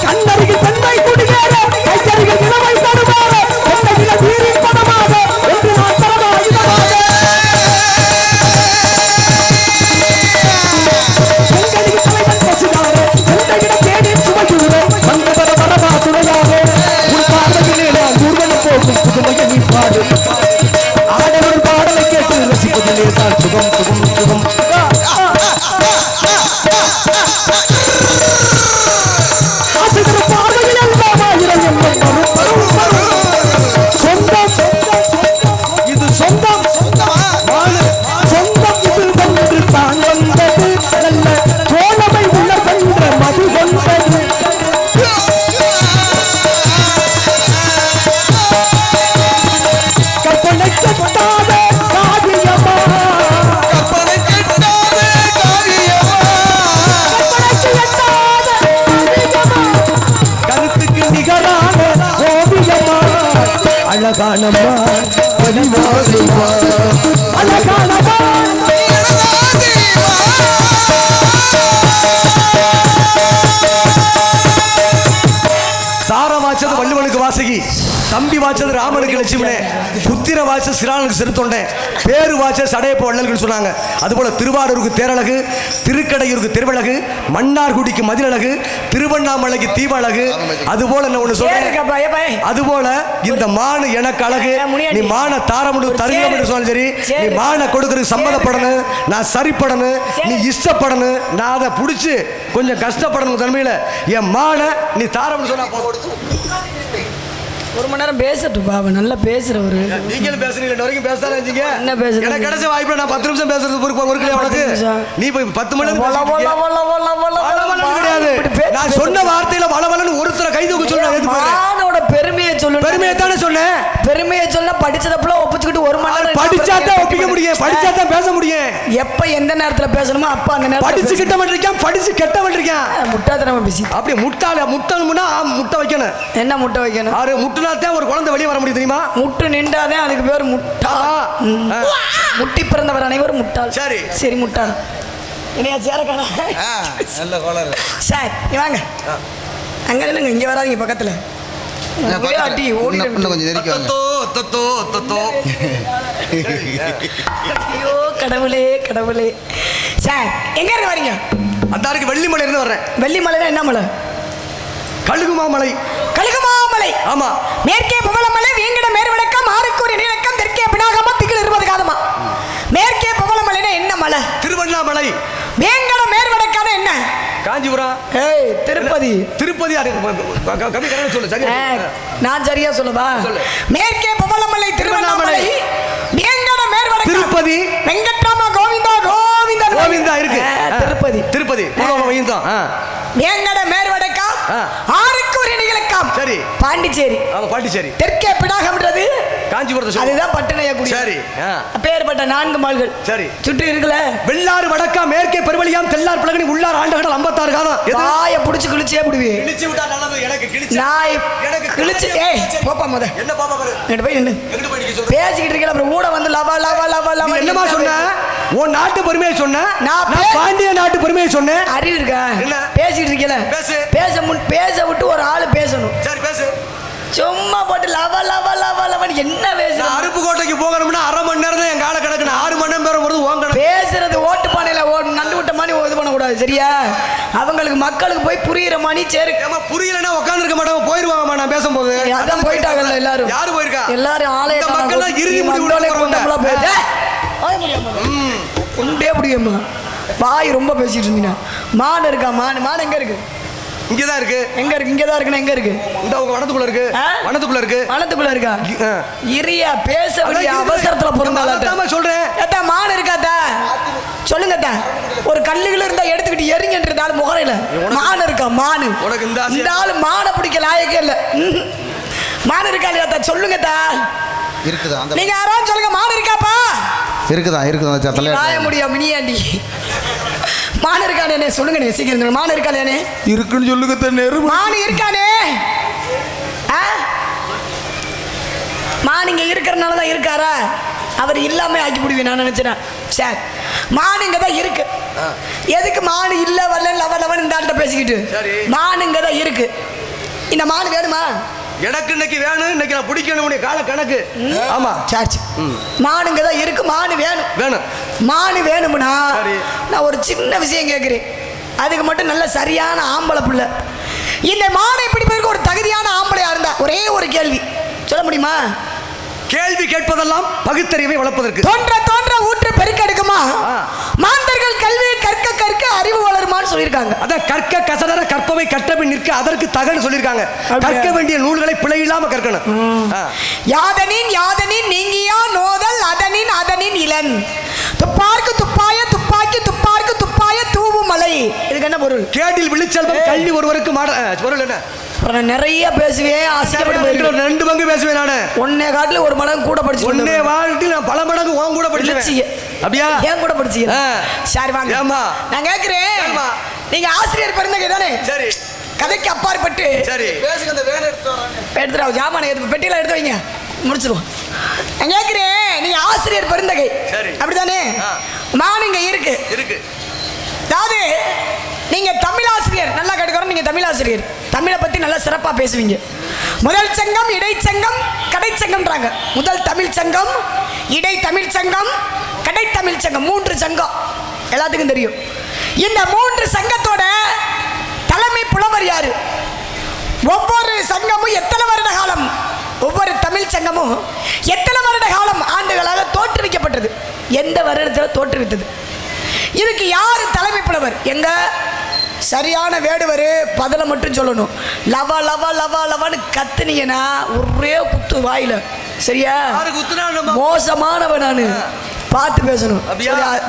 கண்ணருகில் பெண்ணை குடியேற கையருகில் நிலவை தருவார பெண்ணையில வீரின் பதமாக என்று நான் தரமாயுதமாக பெண்களின் தலைவன் பசுதார பெண்ணையிட தேடி சுமையூர வந்தவர வரவா துணையாக உன் பார்வையிலே நான் ஊர்வலம் போகும் புதுமையை நீ பாடு ஆடவர் பாடலை கேட்டு ரசிப்பதிலே தான் சுகம் சுகம் சுகம் பார்வையில் எல்லாமாயிரம் சொந்தம் இது சொந்தம் சொந்தம் இது ஒன்று தான் வந்தது நல்ல அழகானம்மா வழிமாறிவா அழகானம்மா தார வாச்சது வள்ளுவனுக்கு வாசகி, தம்பி வாச்சது ராமனுக்கு லட்சுமணே, புத்திர வாச்சது சிறானுக்கு சிறுத்தொண்டை, பேரு வாச்சது சடையப்ப வள்ளல்கள் சொன்னாங்க. அதுபோல திருவாரூருக்கு தேரழகு, திருக்கடையூருக்கு திருவழகு, மன்னார்குடிக்கு மதிலழகு, திருவண்ணாமலைக்கு தீபழகு. அதுபோல என்ன ஒண்ணு சொல்றேன், அதுபோல இந்த மானு எனக்கு அழகு. நீ மான தாரமுடு தருகம் என்று சொன்னாலும் சரி, நீ மான கொடுக்கறதுக்கு சம்மதப்படணும், நான் சரிப்படணும், நீ இஷ்டப்படணும், நான் அதை பிடிச்சி கொஞ்சம் கஷ்டப்படணும் தன்மையில என் மான நீ தாரம்னு சொன்னா போதும். ஒரு மணி நேரம் பேசட்டும் பாபா, நல்லா பேசுறவரு. நீங்களும் பேசுறீங்க, வரைக்கும் பேசலாம் வச்சுக்க. என்ன பேசுறது? எனக்கு கிடைச்ச வாய்ப்பு நான் 10 நிமிஷம் பேசுறது ஒரு உனக்கு. நீ போய் 10 மணி நேரம் கிடையாது. நான் சொன்ன வார்த்தையில வளவலன்னு ஒருத்தர கை தூக்க சொல்லுங்க. பெருமையை சொல்லு. பெருமையை தானே சொன்னேன். பெருமையை சொன்னா படிச்சதப்பல ஒப்பிச்சுக்கிட்டு ஒரு மணி நேரம் படிச்சா தான் ஒப்பிக்க முடியும், படிச்சா தான் பேச முடியும். எப்ப எந்த நேரத்துல பேசணுமோ அப்ப அந்த நேரத்துல படிச்சு கிட்ட மாட்டிருக்கேன், படிச்சு கெட்ட மாட்டிருக்கேன். முட்டாத்தனமா பேசி அப்படியே முட்டணும்னா முட்டை வைக்கணும். என்ன முட்டை வைக்கணும்? ஆறு முட்டுனாதான் ஒரு குழந்தை வெளியே வர முடியும் தெரியுமா? முட்டு நின்றாதே அதுக்கு பேர் முட்டா. முட்டி பிறந்தவர் அனைவரும் முட்டாள். சரி சரி முட்டாள். என்னையா சேரக்கானா? நல்ல கோளாறு சார் நீ வாங்க, அங்க நில்லுங்க, இங்க வராதீங்க பக்கத்துல. அடி ஓடி கொஞ்சம் நெருக்கி ஐயோ கடவுளே கடவுளே. சார் எங்க இருந்து வரீங்க? அந்த இருக்கு வெள்ளிமலை இருந்து வர்றேன். வெள்ளிமலைனா என்ன மலை? கழுகுமாமலை. கழுகுமாமலை. ஆமா. மேற்கே பவளமலை, வேங்கட மேற்வடக்கம், ஆறுக்கூறி நீலக்கம், தெற்கே பினாகமா, திகில் 20 காதமா. மேற்கே பவளமலைனா என்ன மலை? திருவண்ணாமலை. வேங்கட மேற்வடக்கான என்ன? காஞ்சிபுரம். ஏய் திருப்பதி. திருப்பதி கம்மி கரெக்டா சொல்லு. சரி நான் சரியா சொல்லவா? மேற்கே பவளமலை திருவண்ணாமலை, வேங்கட மேற்வடக்கம் திருப்பதி, வெங்கட்ராம கோவிந்தா கோவிந்தா கோவிந்தா இருக்கு. திருப்பதி. திருப்பதி வைந்தோம். வேங்கட மேற்வடக்கம், ஆறுக்கூறி நீலக்கம். சரி. பாண்டிச்சேரி. ஆமா பாண்டிச்சேரி. தெற்கே பினாகம்ன்றது காஞ்சிபுரத்தை அதுதான் பட்டணையக்குடி. சரி. அப்பேற்பட்ட 4 மால்கள் சரி சுற்றி இருக்குல. வெள்ளாறு வடக்கா, மேற்கே பெருவழியாம், தெல்லார் பிளகனி, உள்ளார் ஆண்டகடல் 56 காதம். வாயை புடிச்சு கிழிச்சே புடுவி. கிழிச்சு விட்டா நல்லது. எனக்கு கிழிச்சு நாய் கிழிச்சு. ஏய் போப்பா முத. என்ன பாப்பா பாரு. எங்க போய் நின்னு எங்க போய் நிக்க சொல்ற? பேசிக்கிட்டு இருக்கல, அப்புறம் ஊட வந்து லவா லவா லவா லவா. என்னமா சொன்ன? உன் நாட்டு பெருமையை சொன்ன. நான் பாண்டிய நாட்டு பெருமையை சொன்னேன். அறிவு இருக்கா? என்ன பேசிக்கிட்டு இருக்கல? பேசு. பேச விட்டு ஒரு ஆளு பேசணும். சரி பேசு. சும்மா போட்டு லவா லவா லவா லவான்னு என்ன பேசுற? அருப்புக்கோட்டைக்கு போகணும்னா 1/2 மணி நேரம் தான் என் கால கிடக்குன்னு 6 மணி நேரம் வருது ஓங்கணும். பேசுறது ஓட்டு பானையில நண்டு விட்ட மாதிரி இது பண்ணக்கூடாது சரியா? அவங்களுக்கு மக்களுக்கு போய் புரியுற மாதிரி சேரு. புரியலன்னா உட்கார்ந்து இருக்க மாட்டாங்க, போயிருவாங்கம்மா. நான் பேசும்போது அதான் போயிட்டாங்கல்ல எல்லாரும். யாரு போயிருக்கா? எல்லாரும் ஆலய மக்கள் இறுதி முடிவு உண்டே முடியுமா? வாய் ரொம்ப பேசிட்டு இருந்தீங்க. மான் இருக்கா? மான் எங்க இருக்கு? இங்கதான் இருக்கு. எங்க இருக்கு? இங்கதான் இருக்குன்னா எங்க இருக்கு? இந்த உங்க வனத்துக்குள்ள இருக்கு. வனத்துக்குள்ள இருக்கு. வனத்துக்குள்ள இருக்கா? இரியா பேச வேண்டிய அவசரத்துல பொருந்தால சொல்றேன். ஏத்தா மான் இருக்காத்தா? சொல்லுங்கத்தா. ஒரு கல்லுகள் இருந்தா எடுத்துக்கிட்டு எரிங்கன்றாலும் முகரையில மான் இருக்கா? மானு உனக்கு இந்த ஆளு மானை பிடிக்க லாயக்கே இல்ல. மான் இருக்கா இல்லையாத்தா? சொல்லுங்கத்தா. இருக்குதா? நீங்க யாராவது சொல்லுங்க, மான் இருக்காப்பா? இருக்குதா வாய முடியும் மினியாண்டி. மான் இருக்கானே சொல்லுங்க சீக்கிரம். மான் இருக்கானே? இருக்குன்னு சொல்லுங்க. மான் இருக்கானே? மான் இங்க இருக்கிறனால தான் இருக்காரா? அவர் இல்லாம ஆக்கி முடிவேன் நான் நினைச்சேன். சார் மான் இங்க தான் இருக்கு. எதுக்கு மான் இல்ல வரல லவன் இந்த ஆள்கிட்ட பேசிக்கிட்டு? மான் இங்க தான் இருக்கு. இந்த மான் வேணுமா? எனக்கு இன்னைக்கு வேணும். இன்னைக்கு நான் பிடிக்கணும் கால கணக்கு. ஆமா சார்ஜ். மானுங்க தான் இருக்கு. மானு வேணும். மானு வேணும்னா நான் ஒரு சின்ன விஷயம் கேட்குறேன். அதுக்கு மட்டும் நல்ல சரியான ஆம்பளை பிள்ளை. இந்த மானை பிடிப்பதற்கு ஒரு தகுதியான ஆம்பளையா இருந்தா ஒரே ஒரு கேள்வி சொல்ல முடியுமா? கேள்வி கேட்பதெல்லாம் பகுத்தறிவை வளர்ப்பதற்கு. தோன்ற ஊற்று பெருக்கெடுக்குமா? மாந்தர்கள் கல்வி கற்க கற்க அறிவு வளருமான்னு சொல்லியிருக்காங்க. அதான் கற்க கசடர கற்பவை கற்றபின் நிற்க அதற்கு தகன்னு சொல்லியிருக்காங்க. கற்க வேண்டிய நூல்களை பிழை இல்லாம கற்கணும். யாதனின் நீங்கியா நோதல் அதனின் இளன் துப்பார்க்கு துப்பாய துப்பாக்கி துப்பார்க்கு துப்பாய தூவு மலை. இதுக்கு என்ன பொருள்? கேட்டில் விழிச்செல்வம் கல்வி ஒருவருக்கு பொருள் என்ன? நான் நிறைய பேசுவேன். 2 பங்கு பேசுவேன். நானு ஒன்னே காட்டுல 1 மடங்கு கூட படிச்சு. ஒன்னே வாழ்க்கை நான் பல மடங்கு உன் கூட படிச்சேன். அப்படியா? ஏன் கூட படிச்சீங்க? சரி வாங்க. நான் கேக்குறேன், நீங்க ஆசிரியர் பிறந்தங்க தானே? சரி. கதைக்கு அப்பாற்பட்டு சரி பேசுங்க. இந்த வேலை எடுத்து ஜாமான பெட்டியில எடுத்து வைங்க. முடிச்சிருவோம். நான் கேட்கிறேன், நீங்க ஆசிரியர் பெருந்தகை சரி. அப்படித்தானே? நான் இங்க இருக்கு. அதாவது நீங்க தமிழ் ஆசிரியர், நல்லா கேட்டுக்கிறோம். நீங்க தமிழ் ஆசிரியர், தமிழை பத்தி நல்லா சிறப்பா பேசுவீங்க. முதல் சங்கம், இடைச்சங்கம், கடைச்சங்கம்ன்றாங்க. முதல் தமிழ் சங்கம், இடை தமிழ் சங்கம், கடை தமிழ் சங்கம், 3 சங்கம் எல்லாத்துக்கும் தெரியும். இந்த 3 சங்கத்தோட தலைமை புலவர் யாரு? ஒவ்வொரு சங்கமும் எத்தனை வருட காலம், ஒவ்வொரு தமிழ் சங்கமும் எத்தனை வருட காலம் ஆண்டுகளாக தோற்றுவிக்கப்பட்டது, எந்த வருடத்தில் தோற்றுவித்தது, இதுக்கு யார் தலைமை புலவர்? எங்க சரியான வேடுவர் பதில மட்டும் சொல்லணும். லவா லவா லவா லவான்னு கத்துனீங்கன்னா ஒரே குத்து வாயில. சரியா? மோசமானவன் நானு, பார்த்து பேசணும்.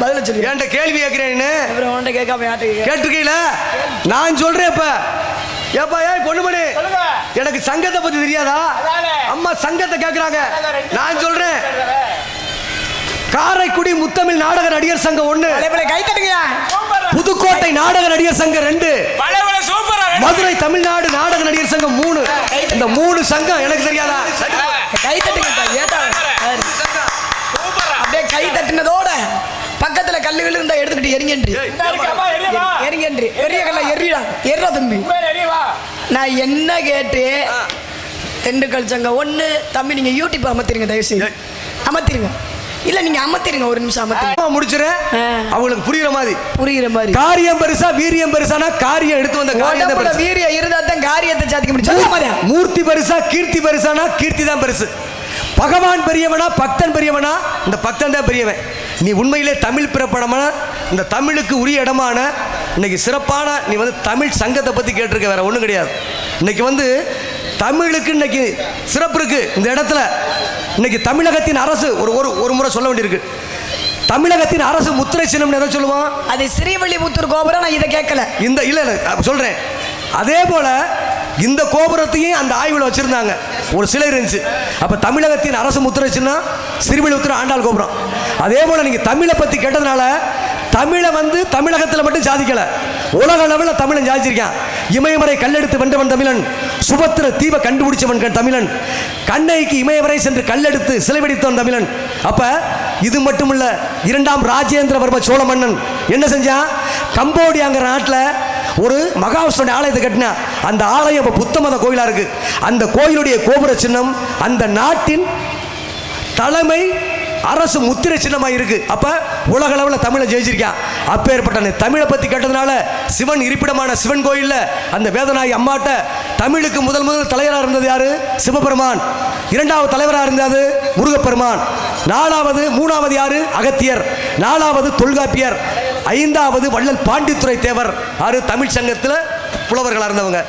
பதில சொல்லி என்கிட்ட கேள்வி கேட்கிறேன்னு உன்கிட்ட கேட்காம யார்கிட்ட கேட்டிருக்கீங்களா? நான் சொல்றேன். இப்ப ஏப்பா ஏன் பொண்ணுமணி, எனக்கு சங்கத்தை பத்தி தெரியாதா? அம்மா சங்கத்தை கேட்கிறாங்க. நான் சொல்றேன், காரைக்குடி முத்தமிழ் நாடக நடிகர் சங்கம் 1, கை தட்டுங்க. புதுக்கோட்டை நாடக நடிகர் சங்கம் 2, மதுரை தமிழ்நாடு நாடக நடிகர் சங்கம் 3. இந்த 3 சங்கம் எனக்கு தெரியாதா? கை தட்டுங்க. அப்படியே கை தட்டினதோட பக்கத்துல கல்லுகள் இருந்தா எடுத்துக்கிட்டு எரிங்கன்றி பெரிய கல்ல எர்றா தம்பி. நான் என்ன கேட்டு திண்டுக்கல் சங்கம் 1 தம்பி, நீங்க யூடியூப் அமர்த்திருங்க, தயவு செய்து அமர்த்திருங்க. இல்ல நீங்க அமர்த்திருங்க, ஒரு நிமிஷம் அமர்த்திருங்க. முடிச்சிரேன், அவங்களுக்கு புரியுற மாதிரி. காரியம் பெருசா வீரியம் பெருசானா காரியம் எடுத்து வந்த காரியத்தை வீரியம் இருந்தா தான் காரியத்தை சாதிக்க முடியும். மூர்த்தி பெருசா கீர்த்தி பெருசானா கீர்த்தி தான் பெருசு. பகவான் பெரியவனா பக்தன் பெரியவனா? இந்த பக்தன் தான் பெரியவன். நீ உண்மையிலே தமிழ் பிறப்படமான இந்த தமிழுக்கு உரிய இடமான இன்னைக்கு சிறப்பான நீ வந்து தமிழ் சங்கத்தை பற்றி கேட்டிருக்க, வேற ஒன்றும் கிடையாது. இன்னைக்கு தமிழுக்கு இன்னைக்கு சிறப்பு இருக்கு. இந்த இடத்துல இன்னைக்கு தமிழகத்தின் அரசு ஒரு முறை சொல்ல வேண்டியிருக்கு. தமிழகத்தின் அரசு முத்திரை சின்னம் எதை சொல்லுவான்? அது ஸ்ரீவில்லிபுத்தூர் கோபுரம். நான் இதை கேட்கல. இல்ல சொல்றேன். அதே போல இந்த கோபுரத்தையும் அந்த ஆய்வில் வச்சிருந்தாங்க, ஒரு சிலை இருந்துச்சு. அப்ப தமிழகத்தின் அரசு முத்திரை சின்னம் ஸ்ரீவில்லிபுத்தூர் ஆண்டாள் கோபுரம். அதே போல நீங்க தமிழை பத்தி கேட்டதுனால தமிழை தமிழகத்தில் மட்டும் சாதிக்கல, உலக அளவில் தமிழன் சாதிச்சிருக்கான். இமயமரை கல்லெடுத்து வென்றவன் தமிழன், சுபத்திர தீவை கண்டுபிடிச்சவன் தமிழன், கண்ணைக்கு இமயமரை சென்று கல்லெடுத்து சிலை வெடித்தவன் தமிழன். அப்ப இது மட்டுமல்ல, 2ஆம் ராஜேந்திரவர்ம சோழ மன்னன் என்ன செஞ்சான்? கம்போடியாங்கிற நாட்டில் ஒரு மகாவிஷ்ணுடைய ஆலயத்தை கட்டினா. அந்த ஆலயம் இப்போ புத்த மத கோயிலாக இருக்கு. அந்த கோயிலுடைய கோபுர சின்னம் அந்த நாட்டின் தலைமை அரசு முத்திரை சின்னமாக இருக்கு. அப்ப உலக அளவில் தமிழை ஜெயிச்சிருக்கான். அப்பேற்பட்ட தமிழை பற்றி கேட்டதுனால சிவன் இருப்பிடமான சிவன் கோயிலில் அந்த வேதநாயகி அம்மாட்ட தமிழுக்கு முதல் தலைவராக இருந்தது யாரு? சிவபெருமான். 2வது தலைவராக இருந்தது முருகப்பெருமான். 3வது யாரு? அகத்தியர். 4வது தொல்காப்பியர். 5வது வள்ளல் பாண்டித்துரை தேவர். யாரு? தமிழ் சங்கத்தில் புலவர்களாக இருந்தவங்க,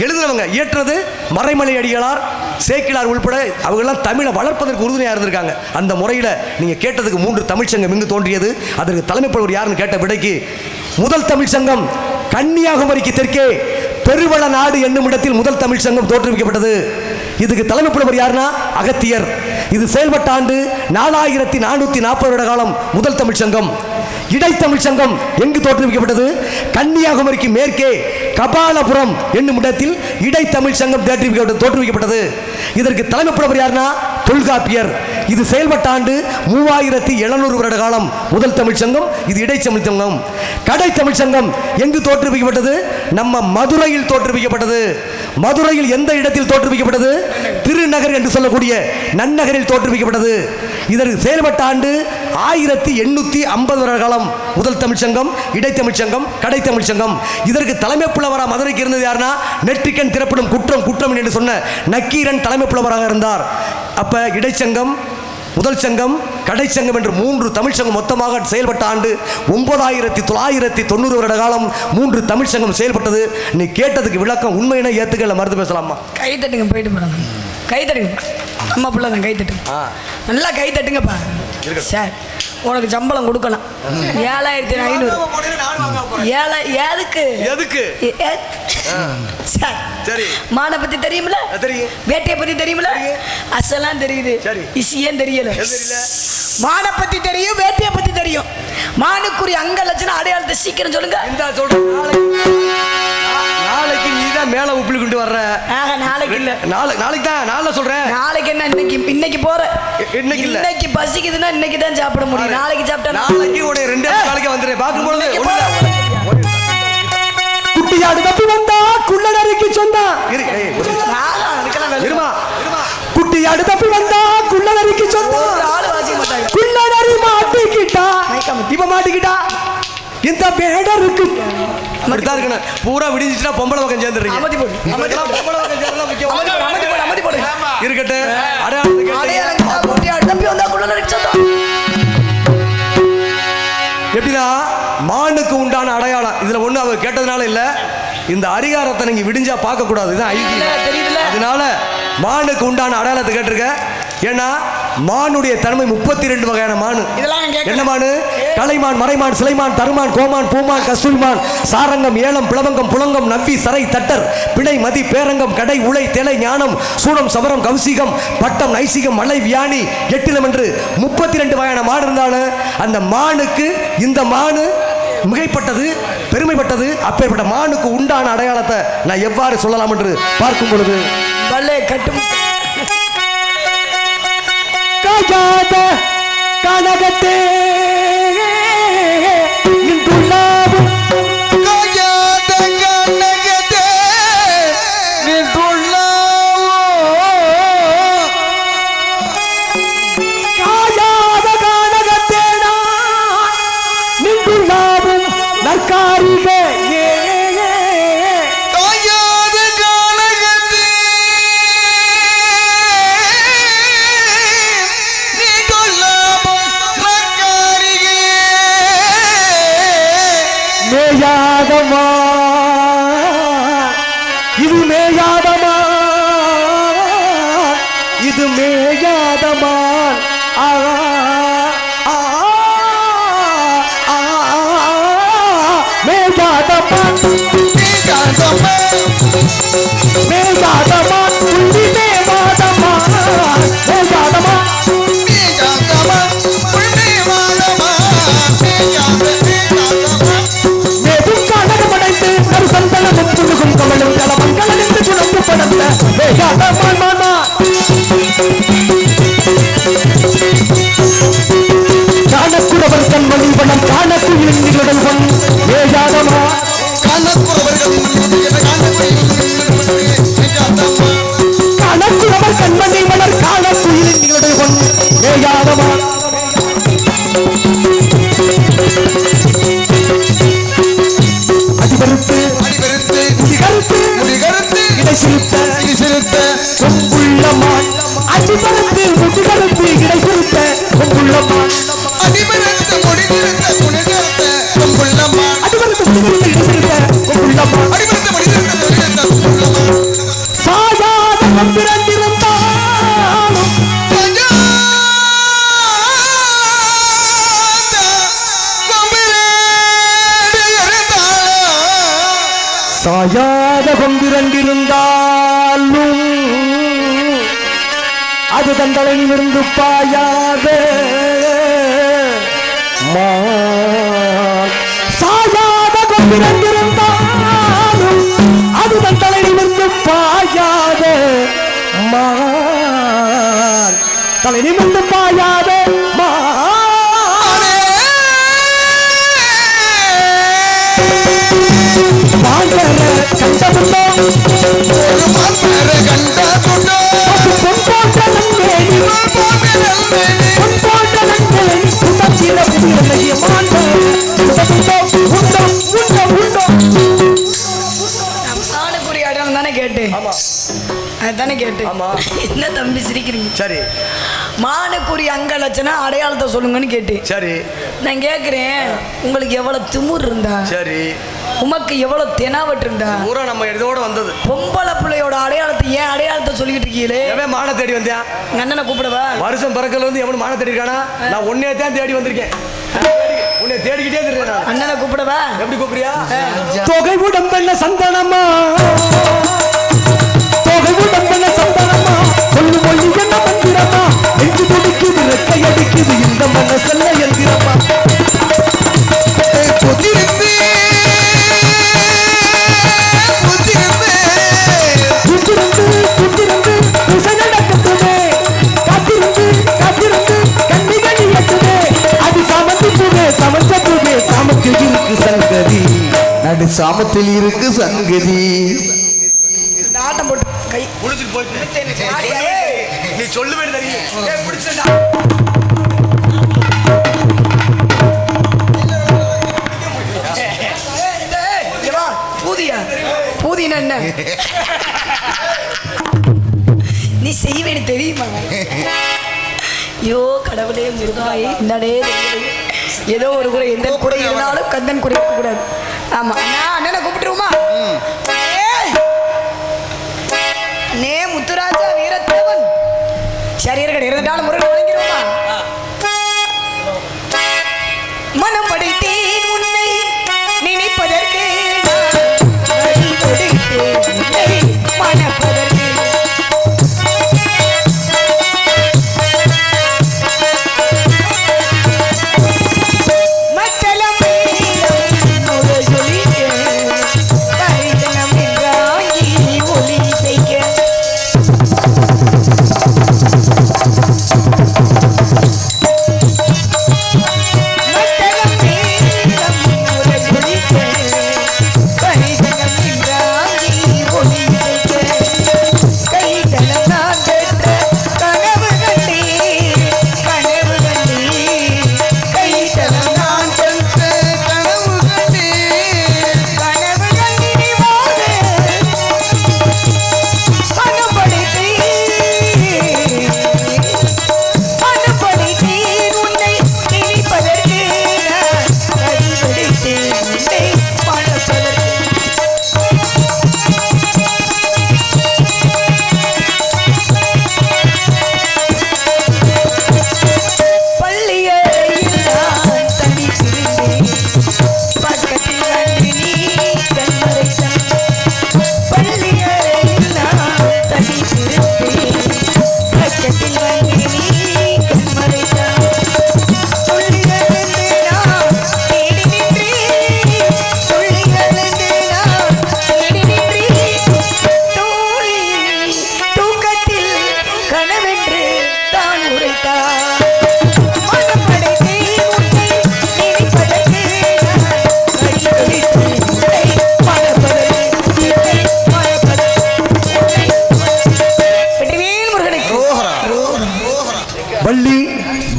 எழுதினவங்க. இயற்றது மறைமலை அடிகளார், சேக்கிலார் உள்பட அவங்கெல்லாம் தமிழை வளர்ப்பதற்கு உறுதுணையாக இருந்திருக்காங்க. அந்த முறையில் நீங்கள் கேட்டதுக்கு 3 தமிழ் சங்கம் இங்கு தோன்றியது. அதற்கு தலைமை புலவர் யாருன்னு கேட்ட விடைக்கு முதல் தமிழ் சங்கம் கன்னியாகுமரிக்கு தெற்கே பெருவள நாடு என்னும் இடத்தில் முதல் தமிழ் சங்கம் தோற்றுவிக்கப்பட்டது. இதுக்கு தலைமை புலவர் யாருன்னா அகத்தியர். இது செயல்பட்ட ஆண்டு 4440 வருட காலம் முதல் தமிழ் சங்கம். இடைத்தமிழ் சங்கம் எங்கு தோற்றுவிக்கப்பட்டது? கன்னியாகுமரிக்கு மேற்கே கபாலபுரம் என்னும் இடத்தில் இடைத்தமிழ் சங்கம் தோற்றுவிக்கப்பட்டது. இதற்கு தலைமை புலவர் யாருன்னா தொல்காப்பியர். இது செயல்பட்ட ஆண்டு 3700 வருட காலம் முதல் தமிழ் சங்கம். இது இடைத்தமிழ் சங்கம். கடை தமிழ் சங்கம் எங்கு தோற்றுவிக்கப்பட்டது? நம்ம மதுரையில் தோற்றுவிக்கப்பட்டது. மதுரையில் எந்த இடத்தில் தோற்றுவிக்கப்பட்டது? திருநகர் என்று சொல்லக்கூடிய நன்னகரில் தோற்றுவிக்கப்பட்டது. இதற்கு செயல்பட்ட ஆண்டு 1850 வருட காலம் முதல் தமிழ் சங்கம், இடைத்தமிழ் சங்கம், கடை தமிழ் சங்கம். இதற்கு தலைமை புலவராக மதுரைக்கு இருந்தது யாருன்னா நெற்றிக்கண் திறப்படும் குற்றம் என்று சொன்ன நக்கீரன் தலைமை புலவராக இருந்தார். அப்ப இடைச்சங்கம், முதல் சங்கம், கடை சங்கம் என்று 3 தமிழ் சங்கம் மொத்தமாக செயல்பட்ட ஆண்டு 9990 வருட காலம் 3 தமிழ் சங்கம் செயல்பட்டது. நீ கேட்டதுக்கு விளக்கம் உண்மையின ஏத்துக்கல, மறுத்து பேசலாமா? கை தட்டுங்க, போயிட்டு போறாங்க. கை தட்டுங்க, அம்மா பிள்ளை தான், கை தட்டுங்க, நல்லா கை தட்டுங்கப்பா. சார் உனக்கு சம்பளம் கொடுக்கலாம் 7500. எதுக்கு சார்? மானை பத்தி தெரியுமில, வேட்டையை பத்தி தெரியுமில, அசலாம் தெரியுது, இசியம் தெரியல. மானை பத்தி தெரியும், வேட்டையை பத்தி தெரியும். மானுக்குரிய அங்க லட்சணம் அடையாளத்தை சீக்கிரம் சொல்லுங்க. நாளைக்கு நீ தான் ஏன் மேல உப்புளி கொண்டு வர்ற? நாளைக்கு இல்ல, நாளைக்கு தான், நாளை சொல்றேன். நாளைக்கு என்ன, இன்னைக்கு போற. இன்னைக்கு இல்ல, இன்னைக்கு பசிக்குதுன்னா இன்னைக்கு தான் சாப்பிட முடியும். நாளைக்கு சாப்பிட்டா நாளைக்கு உடைய 2 நாளைக்கு வந்துடுறேன். பார்க்கும்போது குட்டியாடு தப்பி வந்தா குள்ளநரிக்கு சொந்தா. இருமா, குட்டியாடு தப்பி வந்தா குள்ளநரிக்கு சொந்தா. குள்ளநரி மாட்டிக்கிட்டா, இப்ப மாட்டிக்கிட்டா. இந்த வேடருக்கு அப்படித்தான் இருக்கணும். பூரா விடிஞ்சிச்சுன்னா பொம்பளை பக்கம் சேர்ந்துடுறீங்க. இருக்கட்டும். எப்படின்னா மானுக்கு உண்டான அடையாளம் இதுல ஒண்ணு அவர் கேட்டதுனால இல்ல, இந்த அரிகாரத்தை நீங்க விடிஞ்சா பார்க்க கூடாது. இதுதான் ஐக்கியம். அதனால மானுக்கு உண்டான அடையாளத்தை கேட்டிருக்க. ஏன்னா மானுடைய தன்மை 32 வகையான மானு. என்ன மானு? கலைமான், மறைமான், சிலைமான், தருமான், கோமான், பூமான், கஸ்தூரிமான், சாரங்கம், ஏலம், பிளவங்கம், புலங்கம், நவ்வி, சரை, தட்டர், பிணை, மதி, பேரங்கம், கடை, உலை, தெலை, ஞானம், சூடம், சபரம், கௌசிகம், பட்டம், நைசிகம், மலை, வியானி, எட்டிலம் என்று 32 வகையான மாடு இருந்தாலும் அந்த மானுக்கு இந்த மானு மிகைப்பட்டது, பெருமைப்பட்டது. அப்பேற்பட்ட மானுக்கு உண்டான அடையாளத்தை நான் எவ்வாறு சொல்லலாம் என்று பார்க்கும் பொழுது கட்டும் கனகத்தே நின்றுள்ளாவும் காயாத கனகத்தே நின்றுள்ளாவோ காயாத கனகத்தே நின்றுள்ளாவும் நற்காரிக மேயாதமா, இது மேயாதமா, இது மேயாதமா. மேயாதமா, மேயாதமா, புள்ளி மேவாதமா, மேயாதமா, மேயாதமா, புள்ளி மேவாதமா, சந்தனமும் கமலும் கலமங்களென்று குழம்பு படந்த வேகாதமான் மாமா. காணக்குறவர் கண்மணி வனம் காணக்குயிலுடன் பொன் வேகாதமா. காணக்குறவர் கண்மணி வனம் காணக்குயிலுடன் பொன் வேகாதமா. அடிபருத்து முடிகருத்து இடை சிறுத்த கொம்புள்ளமான். அடிபருத்து முடிகருத்து இடை சிறுத்த கொம்புள்ளமான். அடிபருத்து முடிகருத்த கொம்புள்ளமான். அடிபருத்து முடிகருத்து இடை சிறுத்த கொம்புள்ளமான். அடிபருத்து முடிகருத்த கொம்புள்ளமான். சாயாத பிறந்திருந்தாலும் சாயாத கொம்பிரண்டிருந்தாலும் அது தந்தலையிலிருந்து பாயாத சாயாத கொம்பிரண்டிருந்தாலும் அது தந்தலையிலிருந்து பாயாத தலை நிமிர்ந்து பாயாத தானே கேட்டு என்ன தம்பி சிரிக்கிறீங்க? சரி, மானுக்குரிய அங்க லட்சணம் அடையாளத்தை சொல்லுங்கன்னு கேட்டு. சரி, நான் கேட்கிறேன், உங்களுக்கு எவ்வளவு திமிர் இருந்தா, சரி, உமக்கு எவ்வளவு தெனாவட்டு இருந்தா, பூரா நம்ம இதோட வந்தது பொம்பளை பிள்ளையோட அடையாளத்தை ஏன் அடையாளத்தை சொல்லிக்கிட்டு இருக்கீங்களே? எவன் மான தேடி வந்தியா? அண்ணனை கூப்பிடவா? வருஷம் பிறக்கல வந்து எவனும் மான தேடி இருக்கானா? நான் உன்னையே தான் தேடி வந்திருக்கேன். உன்னை தேடிக்கிட்டே இருக்கேன். அண்ணனை கூப்பிடவா? எப்படி கூப்பிடுறியா? தொகை உடம்பெல்ல சந்தனமா, தொகை உடம்பெல்ல சந்தனமா, சொல்லு மொழி என்ன மந்திரமா, நெஞ்சு துடிக்குது ரெட்டை அடிக்குது இந்த மனசல்ல எந்திரமா. புத்திருந்து புத்திருந்து நடு சாமத்தில் இருக்கு சங்கதி. இந்த ஆட்டம் போட்டு கை முடிச்சுட்டு போயிட்டு நீ சொல்லுவேன் தெரியும். பூதியா பூதினா என்ன நீ செய்வேன்னு தெரியுமா? ஐயோ கடவுளே முருகாயே இந்தடே ஏதோ ஒரு குறை எந்த குறை இருந்தாலும் கந்தன் குறை இருக்கக்கூடாது. ஆமா அண்ணனை கூப்பிட்டுருவோமா? நே முத்துராஜா வீரத்தேவன் சரி இருக்கட்டும் இருந்தாலும் முருகன் வழங்கிடுவோமா? மனம் படைத்தேன் உன்னை நினைப்பதற்கு மனப்பதற்கு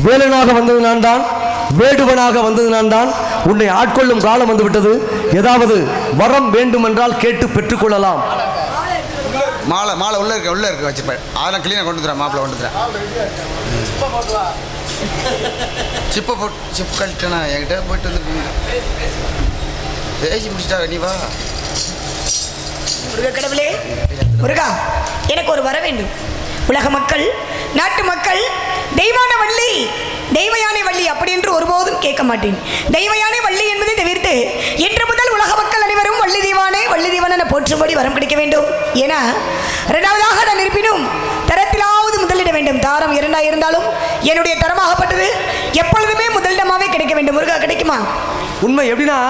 வேலனாக வந்தது நான் தான், வேடுவனாக வந்தது நான் தான். உன்னை ஆட்கொள்ளும் காலம் வந்துவிட்டது. ஏதாவது வரம் வேண்டுமென்றால் கேட்டு பெற்றுக்கொள்ளலாம். மாலை மாலை உள்ள இருக்க வச்சுப்பேன். அதெல்லாம் கிளீனாக கொண்டு வந்துடுறேன். மாப்பிள்ளை கொண்டு வந்துடுறேன். சிப்பை போட்டு சிப் கழிட்டேனா என்கிட்ட போயிட்டு வந்துருக்கீங்க. பேசி முடிச்சிட்டா நீ வா. முருக கடவுளே முருகா, எனக்கு ஒரு வர வேண்டும். உலக மக்கள், நாட்டு மக்கள் தெய்வான வள்ளி, தெய்வயானை வள்ளி அப்படி என்று ஒருபோதும் கேட்க மாட்டேன். தெய்வயானை வள்ளி என்பதை தவிர்த்து இன்று முதல் உலக மக்கள் அனைவரும் வள்ளி தெய்வானே வள்ளி தெய்வான என போற்றும்படி வரம் கிடைக்க வேண்டும். ஏன்னா இரண்டாவதாக நான் இருப்பினும் தரத்திலாவது முதலிட வேண்டும். தாரம் இரண்டாக இருந்தாலும் என்னுடைய தரமாகப்பட்டது எப்பொழுதுமே முதலிடமாகவே கிடைக்க வேண்டும். முருகா, கிடைக்குமா? உண்மை எப்படின்னா,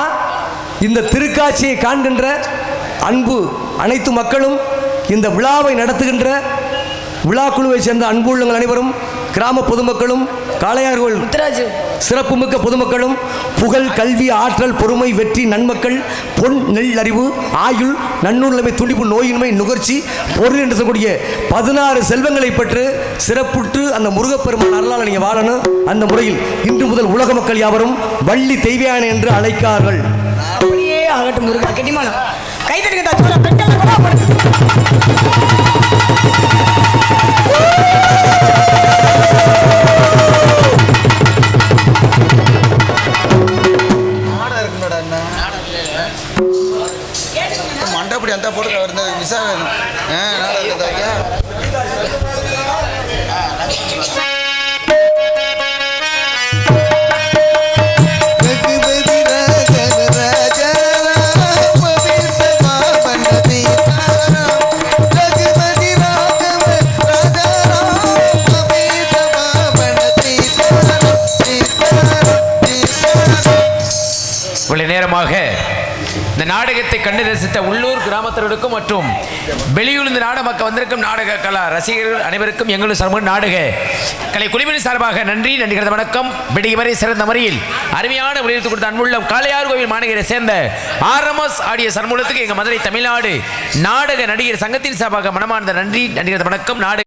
இந்த திருக்காட்சியை காண்கின்ற அன்பு அனைத்து மக்களும், இந்த விழாவை நடத்துகின்ற விழா குழுவை சேர்ந்த அன்பு உள்ளங்கள் அனைவரும், கிராம பொதுமக்களும், காளையார்கள் சிறப்புமிக்க பொதுமக்களும், புகழ், கல்வி, ஆற்றல், பொறுமை, வெற்றி, நன்மக்கள், பொன், நெல் அறிவு, ஆயுள், நன்னூலமை, துடிப்பு, நோயின்மை, நுகர்ச்சி, பொருள் என்று சொல்லக்கூடிய 16 செல்வங்களை பெற்று சிறப்புற்று அந்த முருகப்பெருமான் அருளால் நீங்கள் வாழணும். அந்த முறையில் இன்று முதல் உலக மக்கள் யாவரும் வள்ளி தெய்வயானை என்று அழைக்கார்கள். அப்படியே ஆகட்டும் முருகா. கெட்டிமானம் கைத்தடிக்க பெண்கள் மண்டபடி அந்த போட்டு அவர் விசா வேணும். இவ்வளவு நேரமாக இந்த நாடகத்தை கண்டு ரசித்த உள்ளூர் கிராமத்தினருக்கும் மற்றும் வெளியூர் இந்த நாடக மக்கள் வந்திருக்கும் நாடக கலா ரசிகர்கள் அனைவருக்கும் எங்களுடைய சமூக நாடக கலை குழுவின் சார்பாக நன்றி நன்றிகளது வணக்கம். விடியவரை சிறந்த முறையில் அருமையான முறையில் கொடுத்த அன்புள்ள காளையார் கோவில் மாநகரை சேர்ந்த ஆர்எம்எஸ் ஆடிய சன்மூலத்துக்கு எங்கள் மதுரை தமிழ்நாடு நாடக நடிகர் சங்கத்தின் சார்பாக மனமார்ந்த நன்றி நன்றிகளது வணக்கம். நாடக